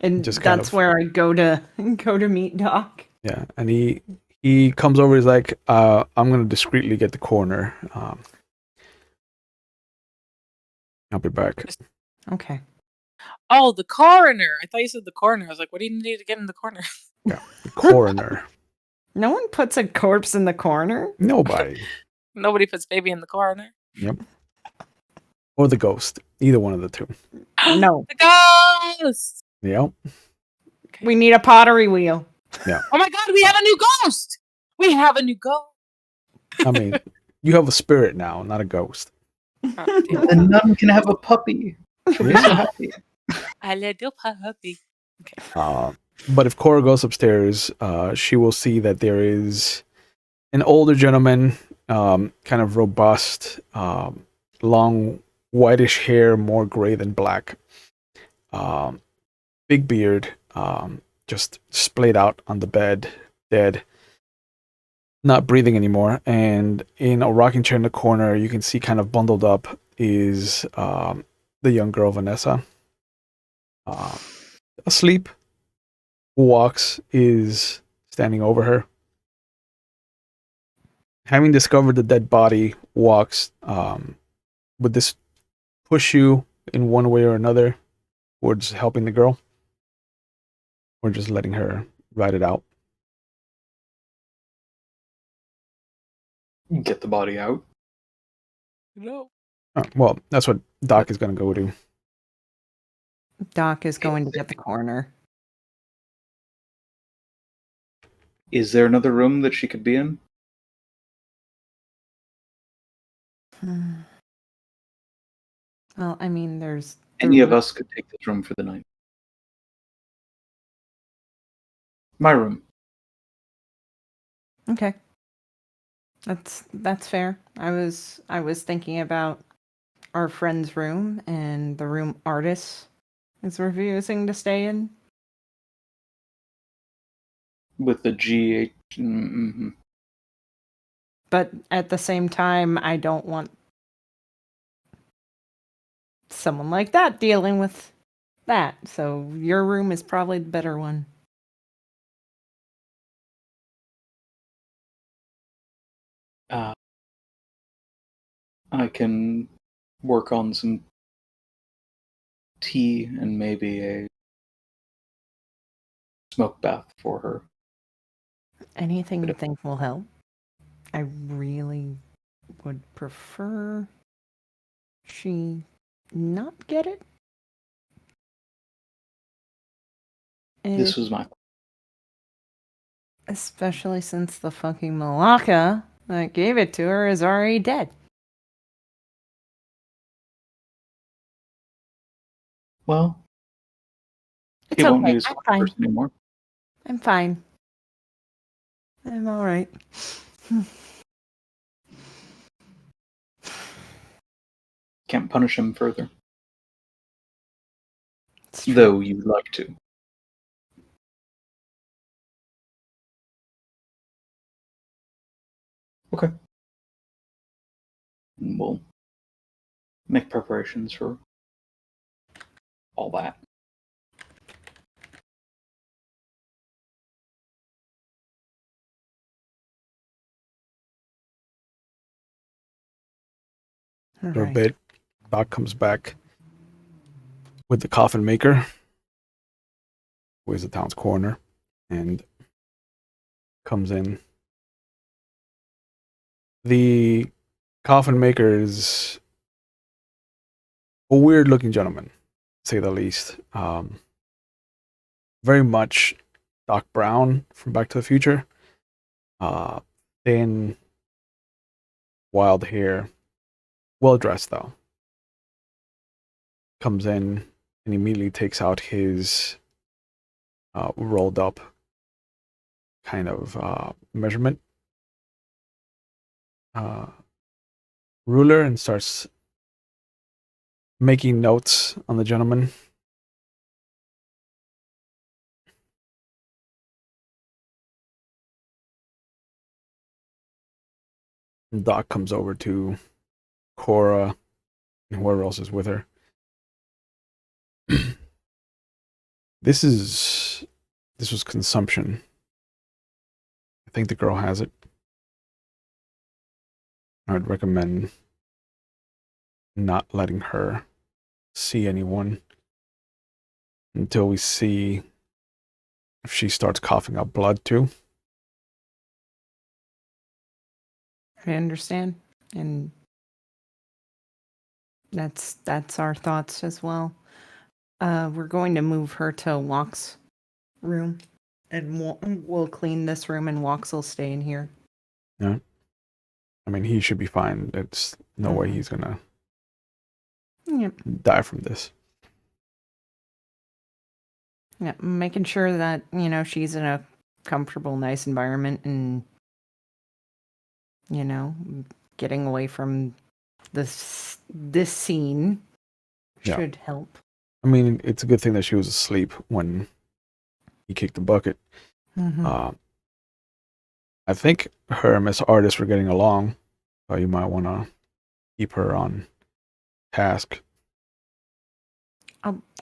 And Just kind that's of- where I go to meet Doc. Yeah, and he comes over. He's like, "I'm gonna discreetly get the coroner. I'll be back." Okay. Oh, the coroner! I thought you said the coroner. I was like, what do you need to get in the corner? Yeah, the coroner. No one puts a corpse in the corner. Nobody. Nobody puts baby in the coroner. Yep. Or the ghost. Either one of the two. No. The ghost! Yep. We need a pottery wheel. Oh my god, we have a new ghost! We have a new ghost! I mean, you have a spirit now, not a ghost. Oh, damn. The nun can have a puppy. She'll be so Yeah. happy. A little puppy. But if Cora goes upstairs, she will see that there is an older gentleman, kind of robust, long whitish hair, more gray than black, big beard, just splayed out on the bed, dead, not breathing anymore. And in a rocking chair in the corner, you can see kind of bundled up is the young girl, Vanessa. Asleep. Who walks is standing over her. Having discovered the dead body, walks. Would this push you in one way or another towards helping the girl? Or just letting her ride it out? Get the body out. No. Oh, well, that's what Doc is going to go do. Doc is going to get the coroner. Is there another room that she could be in? Well, I mean, there's the Any of room. us could take this room for the night. My room. Okay. That's fair. I was thinking about our friend's room and the room Ardyce is refusing to stay in. With the GH. Mm-hmm. But at the same time, I don't want someone like that dealing with that. So your room is probably the better one. I can work on some tea and maybe a smoke bath for her. Anything you think will help. I really would prefer she not get it. This was my. Especially since the fucking Malacca that gave it to her is already dead. Well, It's he won't okay. need his I'm fine. first anymore. I'm fine. I'm all right. Can't punish him further. It's true. Though you'd like to. Okay. And we'll make preparations for all that. All For a right. bit, Doc comes back with the coffin maker, who is the town's coroner, and comes in. The coffin maker is a weird looking gentleman, to say the least. Very much Doc Brown from Back to the Future. Thin, wild hair, well dressed though. Comes in and immediately takes out his rolled up kind of measurement ruler and starts making notes on the gentleman. And Doc comes over to Kora and whoever else is with her. This was consumption. I think the girl has it. I would recommend not letting her see anyone until we see if she starts coughing up blood too. I understand. And that's our thoughts as well. We're going to move her to Walks' room. And we'll clean this room and Walks will stay in here. Yeah. I mean, he should be fine. It's no way he's gonna die from this. Yeah, making sure that, she's in a comfortable, nice environment and, getting away from this scene should help. I mean, it's a good thing that she was asleep when he kicked the bucket. Mm-hmm. I think her and Miss Ardyce were getting along, but you might want to keep her on task.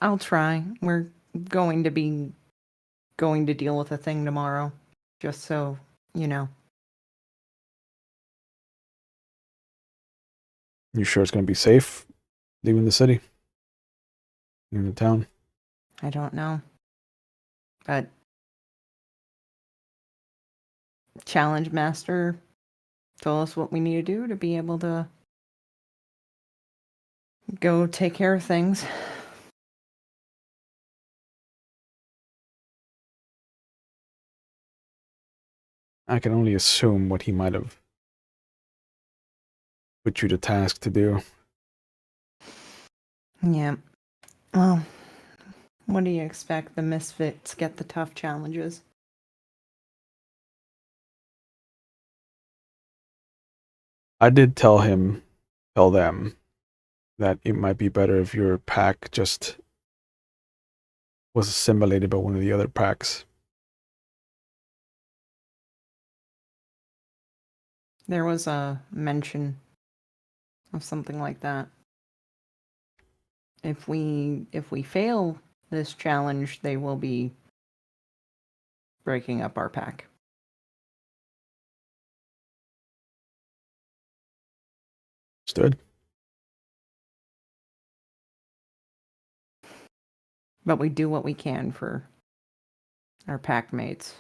I'll try. We're going to deal with a thing tomorrow, just so you know. You sure it's going to be safe leaving the city, leaving the town? I don't know, but Challenge Master told us what we need to do to be able to go take care of things. I can only assume what he might have put you to task to do. Yeah. Well, what do you expect? The misfits get the tough challenges. I did tell them that it might be better if your pack just was assimilated by one of the other packs. There was a mention of something like that. If we fail this challenge, they will be breaking up our pack. Understood. But we do what we can for our pack mates.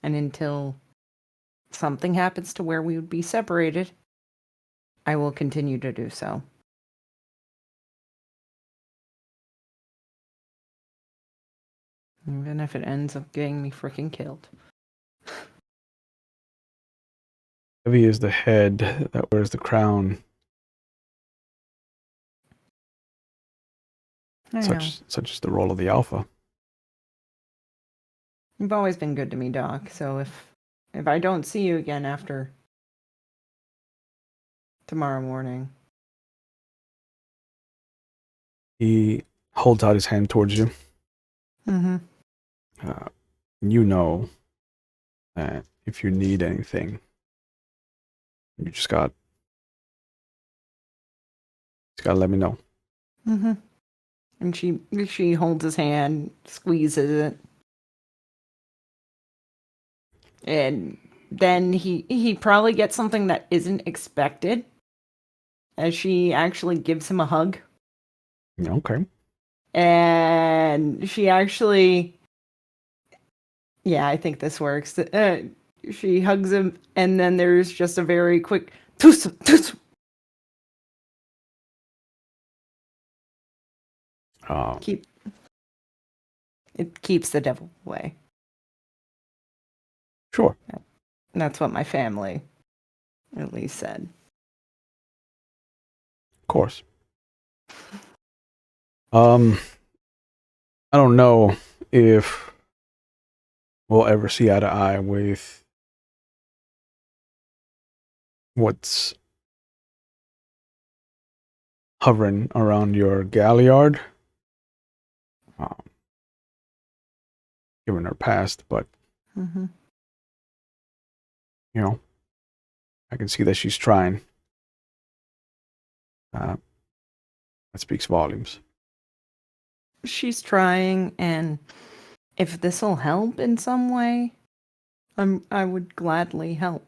And until something happens to where we would be separated, I will continue to do so. Even if it ends up getting me freaking killed. Heavy is the head that wears the crown. I know. Such is the role of the alpha. You've always been good to me, Doc, so if I don't see you again after tomorrow morning. He holds out his hand towards you. Mm-hmm. You know that if you need anything, you just gotta let me know. Mm-hmm. And she holds his hand, squeezes it. And then he probably gets something that isn't expected, as she actually gives him a hug. Okay. And she actually, yeah, I think this works. She hugs him, and then there's just a very quick toos, toos. It keeps the devil away. Sure. That's what my family at least said. Of course. I don't know if we'll ever see eye to eye with what's hovering around your galliard. Given her past, but Mm-hmm. you know, I can see that she's trying. That speaks volumes. She's trying, and if this'll help in some way, I would gladly help.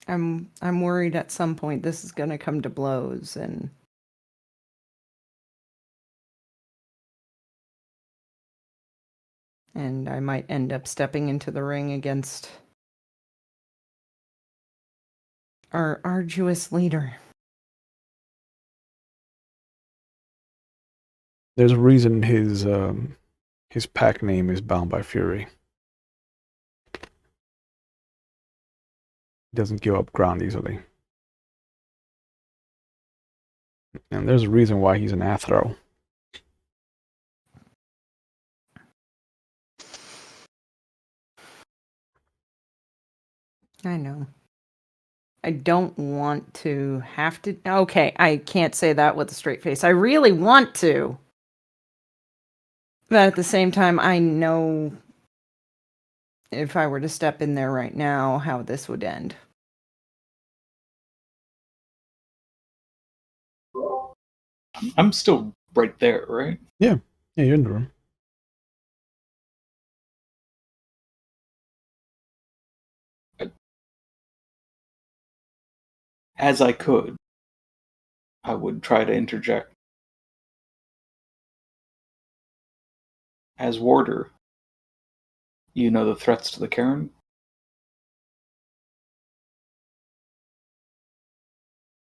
I'm worried at some point this is gonna come to blows, and I might end up stepping into the ring against our arduous leader. There's a reason his pack name is Bound by Fury. He doesn't give up ground easily. And there's a reason why he's an Athro. I know. I don't want to have to. Okay, I can't say that with a straight face. I really want to. But at the same time, I know if I were to step in there right now, how this would end. I'm still right there, right? Yeah, you're in the room. As I could, I would try to interject. As warder, you know the threats to the Caern?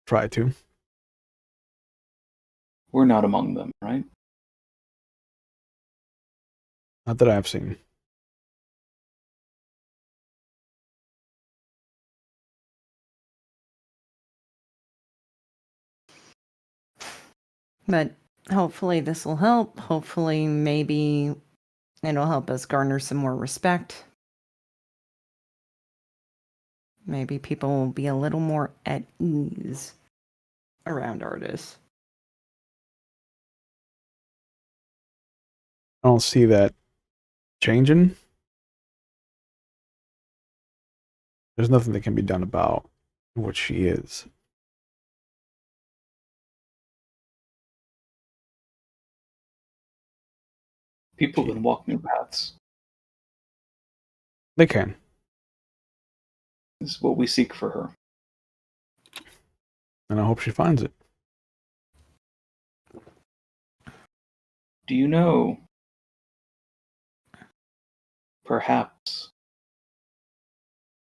try to. We're not among them, right? Not that I've seen. But hopefully this will help. Hopefully maybe it'll help us garner some more respect. Maybe people will be a little more at ease around Ardyce. I don't see that changing. There's nothing that can be done about what she is. People can walk new paths. They can. This is what we seek for her. And I hope she finds it. Do you know, perhaps,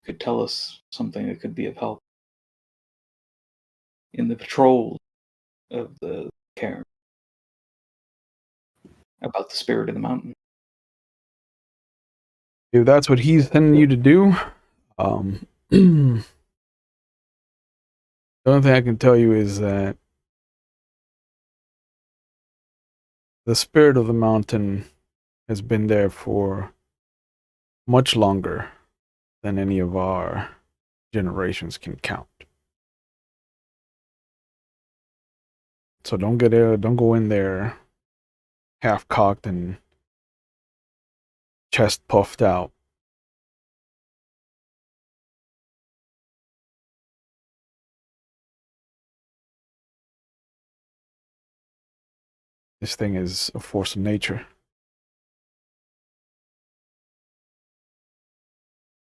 you could tell us something that could be of help in the patrol of the Caern about the spirit of the mountain? If that's what he's sending you to do, the only thing I can tell you is that the spirit of the mountain has been there for much longer than any of our generations can count. So don't go in there half cocked and chest puffed out. This thing is a force of nature.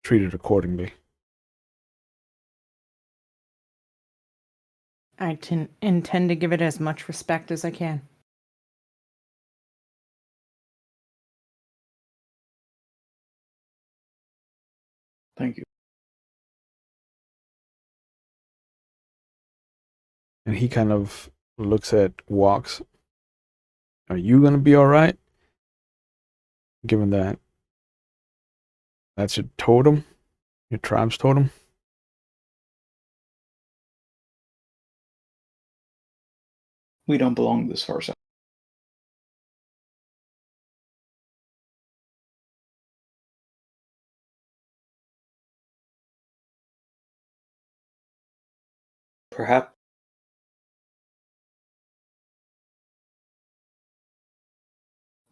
Treat it accordingly. I intend to give it as much respect as I can. Thank you. And he kind of looks at Walks. Are you going to be all right? Given that that's your totem, your tribe's totem. We don't belong this far south. Perhaps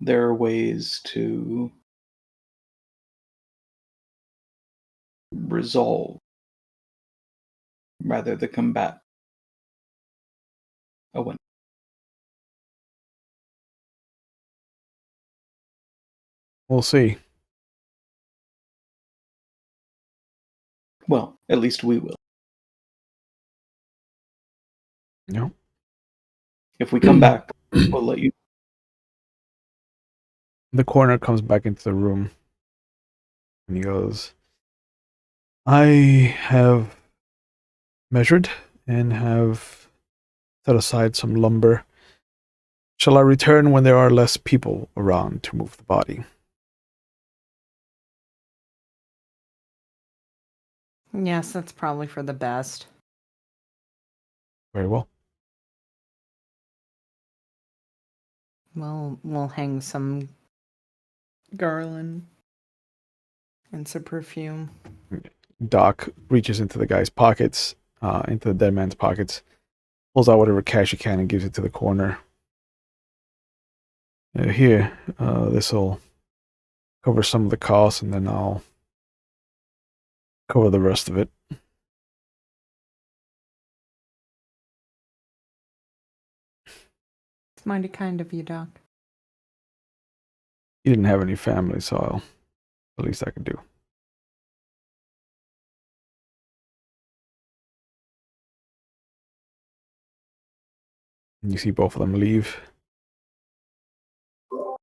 there are ways to resolve rather than combat a win. We'll see. Well, at least we will. No. If we come back, we'll let you. The coroner comes back into the room and he goes, I have measured and have set aside some lumber. Shall I return when there are less people around to move the body? Yes, that's probably for the best. Very well. We'll hang some garland and some perfume. Doc reaches into the guy's pockets, into the dead man's pockets, pulls out whatever cash he can and gives it to the coroner. Here, this'll cover some of the costs, and then I'll cover the rest of it. It's mighty kind of you, Doc. He didn't have any family, so the least I could do. And you see both of them leave.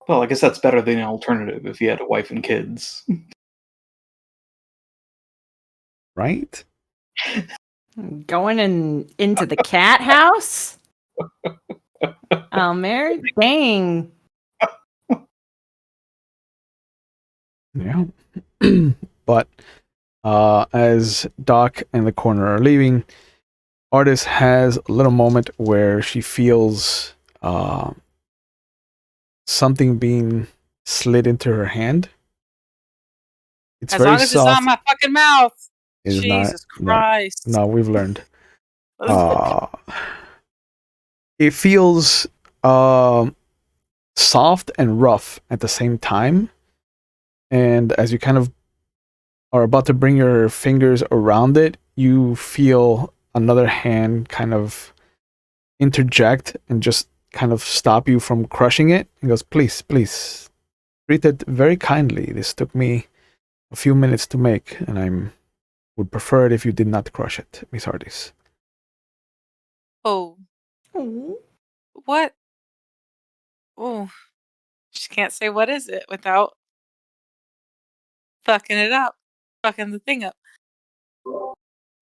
Well, I guess that's better than an alternative if you had a wife and kids. Right? Going into the cat house? Oh, Mary, dang. Yeah. But as Doc and the corner are leaving, Ardyce has a little moment where she feels something being slid into her hand. It's As very long as it's not soft. my fucking mouth. It is not. Jesus Christ. No, we've learned. It feels soft and rough at the same time. And as you kind of are about to bring your fingers around it, you feel another hand kind of interject and just kind of stop you from crushing it. He goes, please, please, treat it very kindly. This took me a few minutes to make, and I would prefer it if you did not crush it, Miss Ardyce. Oh, Ooh. what? Oh, she can't say what is it without fucking it up, fucking the thing up.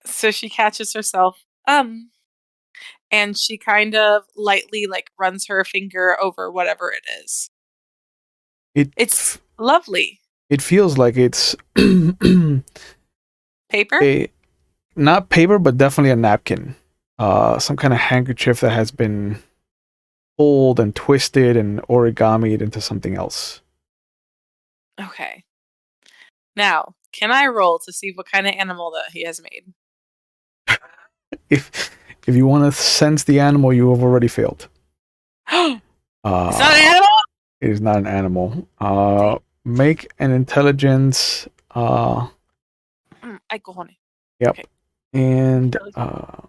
So she catches herself, and she kind of lightly like runs her finger over whatever it is. It's lovely. It feels like it's Paper? not paper, but definitely a napkin. Some kind of handkerchief that has been pulled and twisted and origamied into something else. Okay. Now, can I roll to see what kind of animal that he has made? If you want to sense the animal, you have already failed. It's not an animal? It is not an animal. Make an intelligence. I go on. Yep. Okay. And I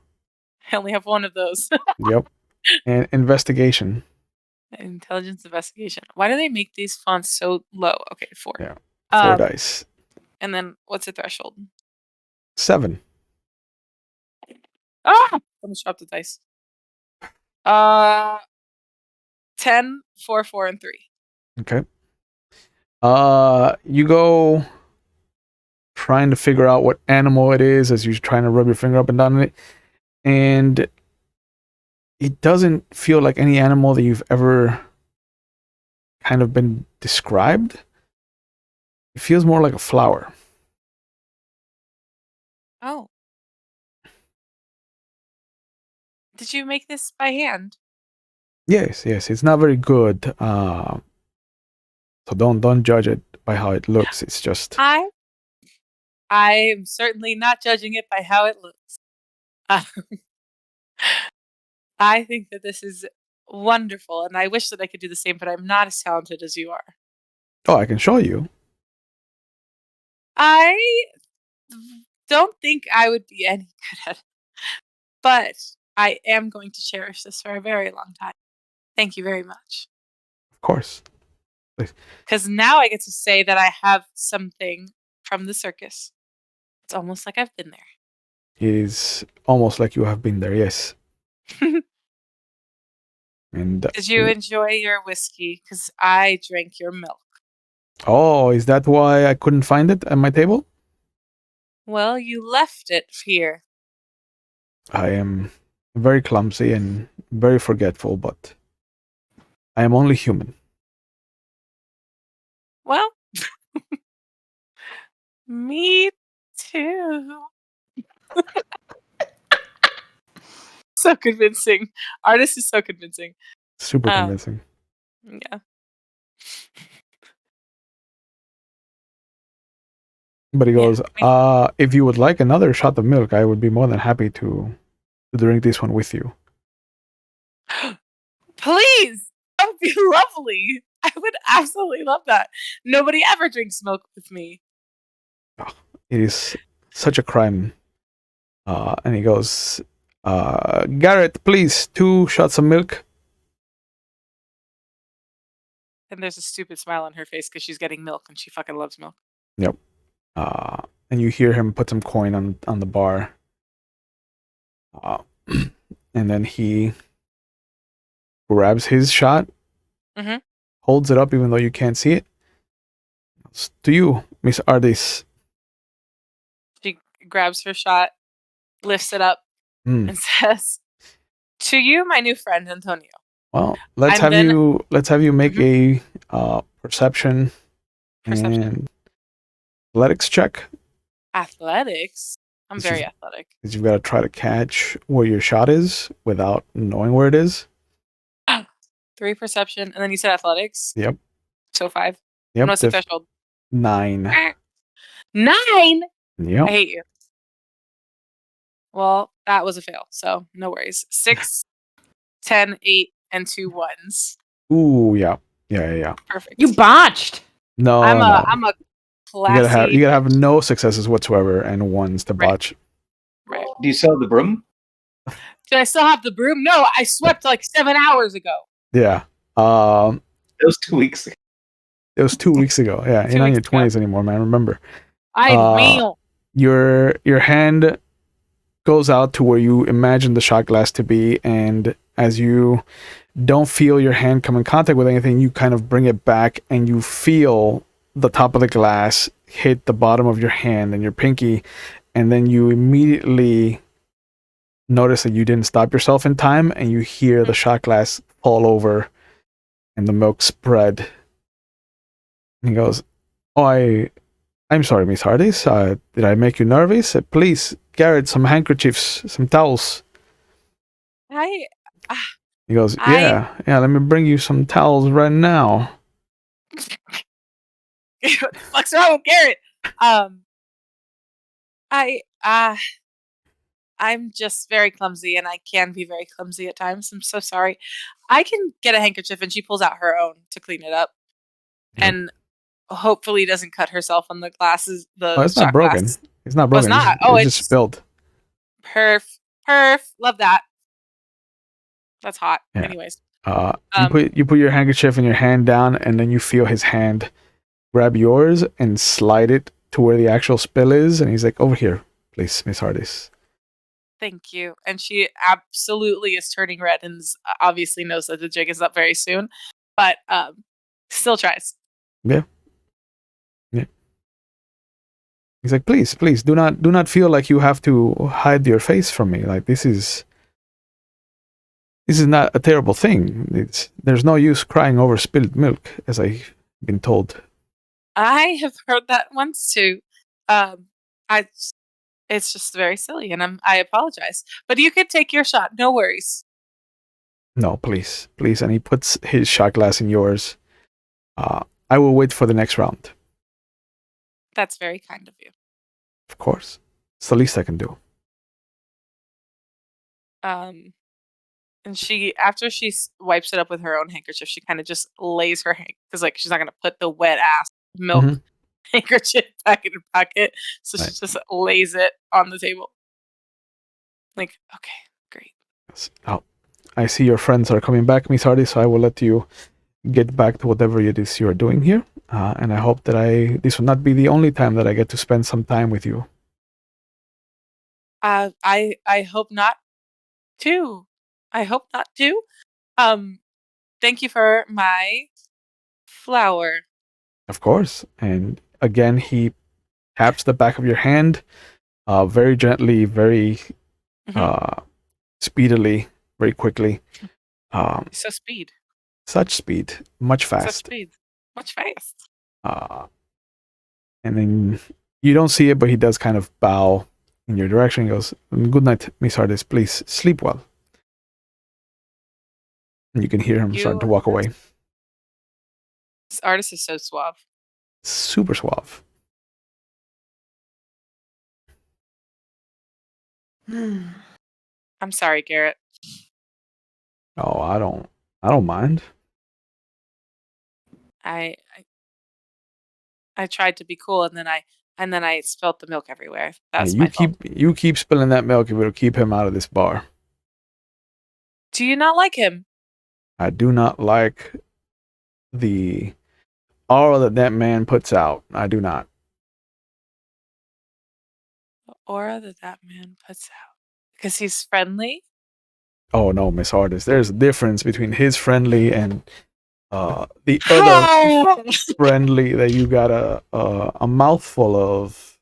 only have one of those. yep. And investigation. Intelligence investigation. Why do they make these fonts so low? Okay, 4. Yeah. 4 dice. And then what's the threshold? 7. Ah! Almost dropped the dice. 10, 4, 4, and 3. Okay. You go trying to figure out what animal it is as you're trying to rub your finger up and down on it, and it doesn't feel like any animal that you've ever kind of been described. It feels more like a flower. Oh. Did you make this by hand? Yes, it's not very good. So don't judge it by how it looks. It's just I'm certainly not judging it by how it looks. I think that this is wonderful, and I wish that I could do the same, but I'm not as talented as you are. Oh, I can show you. I don't think I would be any good at it, but I am going to cherish this for a very long time. Thank you very much. Of course. Because now I get to say that I have something from the circus. It's almost like I've been there. It is almost like you have been there, yes. And Did you enjoy your whiskey? Because I drank your milk. oh, is that why I couldn't find it at my table? Well, you left it here. I am very clumsy and very forgetful, but I am only human. Well, me too. So convincing. Ardyce is so convincing. Super convincing. Yeah. But he goes, if you would like another shot of milk, I would be more than happy to drink this one with you. Please! That would be lovely. I would absolutely love that. Nobody ever drinks milk with me. Oh, it is such a crime. And he goes, Garrett, please, 2 shots of milk. And there's a stupid smile on her face because she's getting milk and she fucking loves milk. Yep. And you hear him put some coin on the bar. And then he grabs his shot, holds it up even though you can't see it. It's to you, Miss Ardyce. She grabs her shot lifts it up Hmm. and says, "To you, my new friend Antonio." Well, let's I'm have then- you make Mhm. a perception Perception. and athletics check. Athletics. I'm This very is- athletic. Because you've got to try to catch where your shot is without knowing where it is. 3 perception, and then you said athletics. Yep. So 5. Yep. What's the threshold? 9. 9. I Yep. hate you. Well, that was a fail, so no worries. 6, 10, 8, and 2 ones. Ooh, yeah. Yeah. Perfect. You botched. No, I'm no. a You gotta classy. have no successes whatsoever and ones to Right. botch. Right. Do you sell the broom? Do I still have the broom? No, I swept like 7 hours ago. Yeah. That was 2 weeks ago. It was 2 weeks ago. Yeah, 2 you're not in your weeks ago. 20s anymore, man. Remember. I Uh, meal. Your hand goes out to where you imagine the shot glass to be, and as you don't feel your hand come in contact with anything, you kind of bring it back and you feel the top of the glass hit the bottom of your hand and your pinky, and then you immediately notice that you didn't stop yourself in time, and you hear the shot glass fall over and the milk spread. And he goes, "Oh, I'm sorry, Miss Ardyce. Did I make you nervous? Please, Garrett, some handkerchiefs, some towels." I He goes, I- yeah, let me bring you some towels right now. what the fuck's wrong with Garrett? I'm just very clumsy, and I can be very clumsy at times. I'm so sorry. I can get a handkerchief, and she pulls out her own to clean it up, Yep. and hopefully doesn't cut herself on the glasses. The Oh, it's not shot broken. glass. It's not Oh, it's broken. not. It's just spilled. Perf. Love that. That's hot. Yeah. Anyways, You put your handkerchief in your hand down, and then you feel his hand grab yours and slide it to where the actual spill is, and he's like, "Over here, please, Miss Ardyce." thank you. And she absolutely is turning red, and obviously knows that the jig is up very soon, but still tries. He's like, "Please, do not feel like you have to hide your face from me. Like this is not a terrible thing. There's no use crying over spilled milk, as I've been told." I have heard that once too. It's just very silly, and I apologize. But you could take your shot. No worries. "No, please." And he puts his shot glass in yours. I will wait for the next round. That's very kind of you. Of course. It's the least I can do. And she, after she wipes it up with her own handkerchief, she kind of just lays her hand, because like she's not gonna put the wet ass milk Mhm. handkerchief back in her pocket, so Right. she just lays it on the table. Like, okay, great. Oh, I see your friends are coming back, Miss Hardy, so I will let you get back to whatever it is you are doing here. And I hope that this will not be the only time that I get to spend some time with you. I hope not too. I hope not too. Thank you for my flower. Of course. And again, he taps the back of your hand, very gently, very speedily, very quickly. So speed. Such speed, much Such fast. speed. Much fast. And then you don't see it, but he does kind of bow in your direction. He goes, "Good night, Miss Ardyce. Please sleep well." And you can hear him starting to walk away. This artist is so suave. Super suave. I'm sorry, Garrett. Oh, I don't mind. I tried to be cool, and then I spilled the milk everywhere. That's my fault. You keep spilling that milk if it'll keep him out of this bar. Do you not like him? I do not like the aura that man puts out. I do not. The aura that man puts out. Because he's friendly? Oh no, Miss Ardyce. There's a difference between his friendly and the other Oh! friendly that you got a mouthful of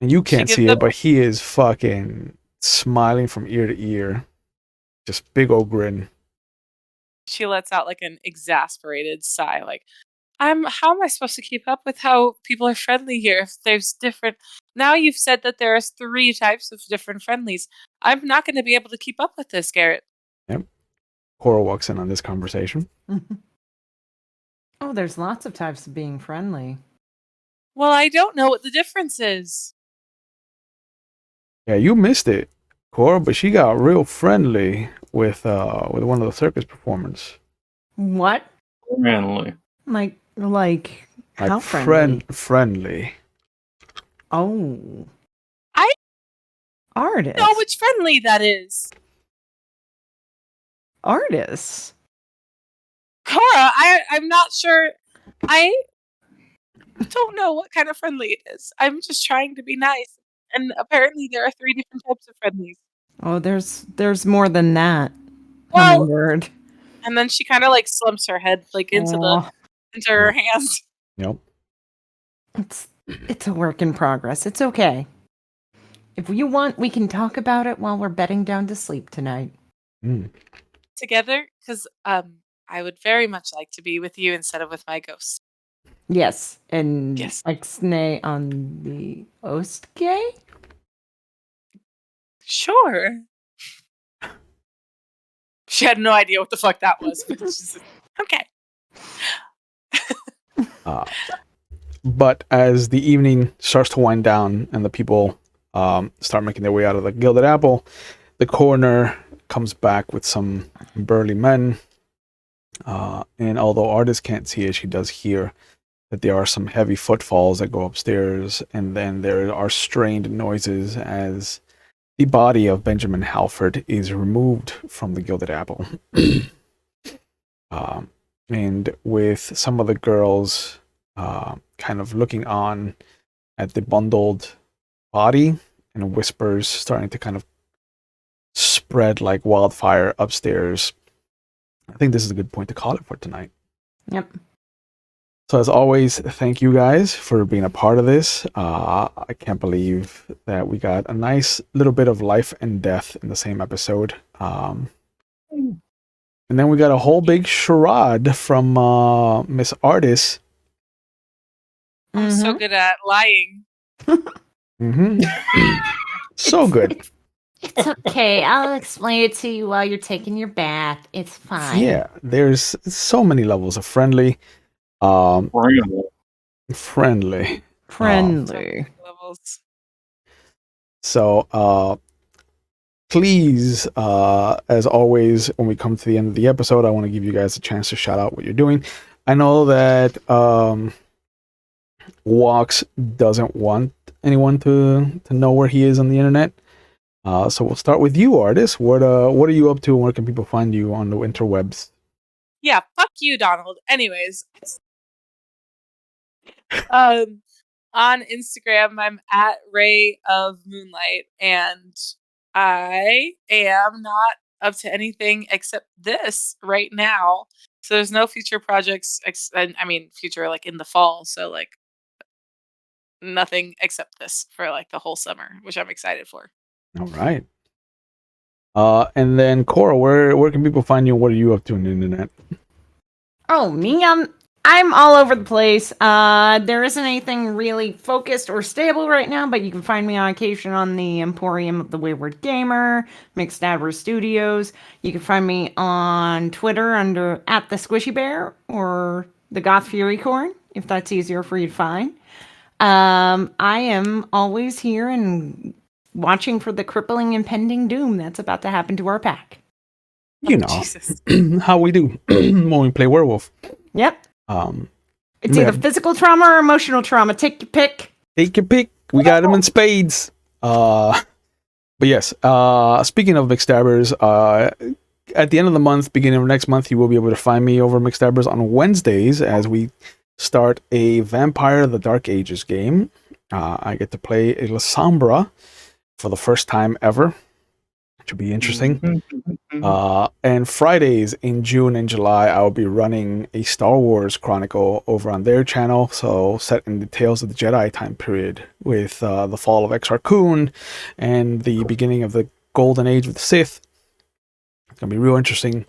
And you She can't gives see it, them- but he is fucking smiling from ear to ear. Just big old grin. She lets out like an exasperated sigh, like, how am I supposed to keep up with how people are friendly here if there's different now you've said that there are 3 types of different friendlies. I'm not gonna be able to keep up with this, Garrett. Kora walks in on this conversation. Oh, there's lots of types of being friendly. Well, I don't know what the difference is. Yeah, you missed it, Kora, but she got real friendly with one of the circus performers. What? Friendly. Like how Like friendly? friendly. Oh, I Ardyce. know which friendly that is. Ardyce. Cora, I'm not sure. I don't know what kind of friendly it is. I'm just trying to be nice. And apparently there are 3 different types of friendlies. Oh, there's more than that. Well, Hummingbird. and then she kind of like slumps her head like into Aw, her hands. Yep. it's a work in progress. It's okay. If you want, we can talk about it while we're bedding down to sleep tonight. Mm. Together, because I would very much like to be with you instead of with my ghost. Yes, and Yes. Ixnay on the Ostgay? Sure. She had no idea what the fuck that was, but she's okay. But as the evening starts to wind down and the people start making their way out of the Gilded Apple, the coroner comes back with some burly men. And although Ardyce can't see it, she does hear that there are some heavy footfalls that go upstairs, and then there are strained noises as the body of Benjamin Halford is removed from the Gilded Apple. And with some of the girls kind of looking on at the bundled body, and whispers starting to kind of spread like wildfire upstairs, I think this is a good point to call it for tonight. Yep. So as always, thank you guys for being a part of this. I can't believe that we got a nice little bit of life and death in the same episode. And then we got a whole big charade from Miss Ardyce. I'm so good at lying. Mm-hmm. So good. It's okay. I'll explain it to you while you're taking your bath. It's fine. Yeah, there's so many levels of friendly. Friendly. Friendly. Levels. So, please, as always, when we come to the end of the episode, I want to give you guys a chance to shout out what you're doing. I know that Walks doesn't want anyone to know where he is on the internet. So we'll start with you, Ardyce. What are you up to, and where can people find you on the interwebs? Yeah, fuck you, Donald. Anyways. On Instagram, I'm at Ray of Moonlight, and I am not up to anything except this right now. So there's no future projects. Future like in the fall. So like nothing except this for like the whole summer, which I'm excited for. All right. And then Kora, where can people find you, and what are you up to on the internet? Oh, me? I'm all over the place. There isn't anything really focused or stable right now, but you can find me on occasion on the Emporium of the Wayward Gamer, Mixed Adverse Studios. You can find me on Twitter under @the_squishy_bear or the Goth Fury Caern, if that's easier for you to find. I am always here and watching for the crippling impending doom that's about to happen to our pack. You know Jesus. how we do when we play werewolf. Yep. It's yeah. either physical trauma or emotional trauma. Take your pick. Take your pick. We got them in spades. But yes, speaking of McStabbers, at the end of the month, beginning of next month, you will be able to find me over McStabbers on Wednesdays as we start a Vampire the Dark Ages game. I get to play a La Sombra for the first time ever. Should be interesting. Mhm. And Fridays in June and July, I will be running a Star Wars Chronicle over on their channel. So set in the Tales of the Jedi time period with the fall of Exar Kun and the beginning of the Golden Age of the Sith. It's gonna be real interesting.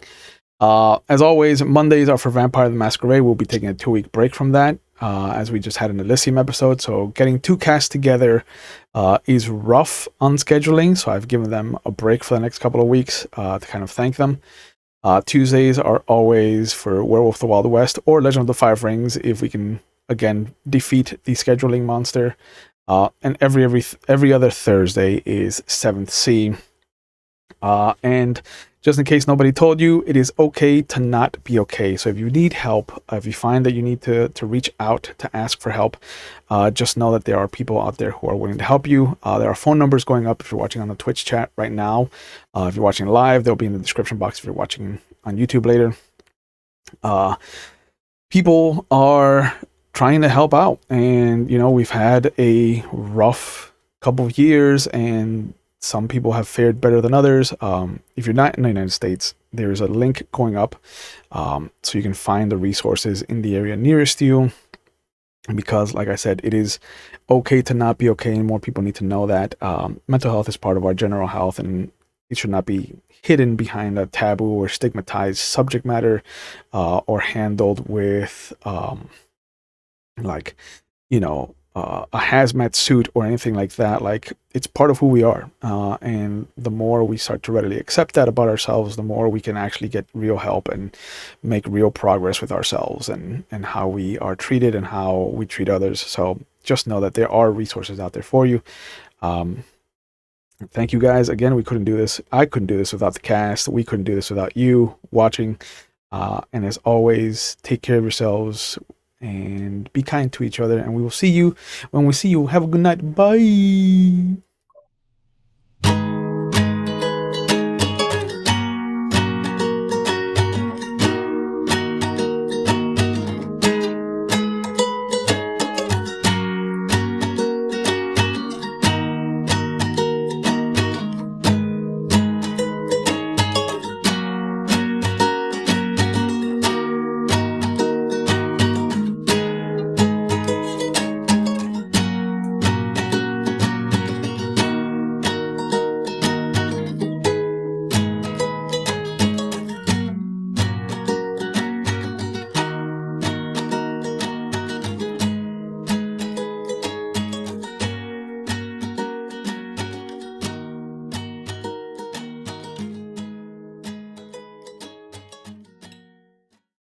As always, Mondays are for Vampire the Masquerade. We'll be taking a 2-week break from that, as we just had an Elysium episode. So getting 2 casts together is rough on scheduling. So I've given them a break for the next couple of weeks to kind of thank them. Tuesdays are always for Werewolf of the Wild West or Legend of the Five Rings if we can again defeat the scheduling monster. And every other Thursday is 7th Sea. And just in case nobody told you, it is okay to not be okay. So if you need help, if you find that you need to reach out to ask for help, just know that there are people out there who are willing to help you. There are phone numbers going up if you're watching on the Twitch chat right now. If you're watching live, they'll be in the description box if you're watching on YouTube later. People are trying to help out, and we've had a rough couple of years, and some people have fared better than others. If you're not in the United States, there's a link going up, so you can find the resources in the area nearest you. Because, like I said, it is okay to not be okay, and more people need to know that mental health is part of our general health, and it should not be hidden behind a taboo or stigmatized subject matter, or handled with a hazmat suit or anything like that. Like, it's part of who we are, and the more we start to readily accept that about ourselves, the more we can actually get real help and make real progress with ourselves and how we are treated and how we treat others. So just know that there are resources out there for you. Thank you guys again. We couldn't do this. I couldn't do this without the cast. We couldn't do this without you watching. And as always, take care of yourselves and be kind to each other. And we will see you when we see you. Have a good night. Bye.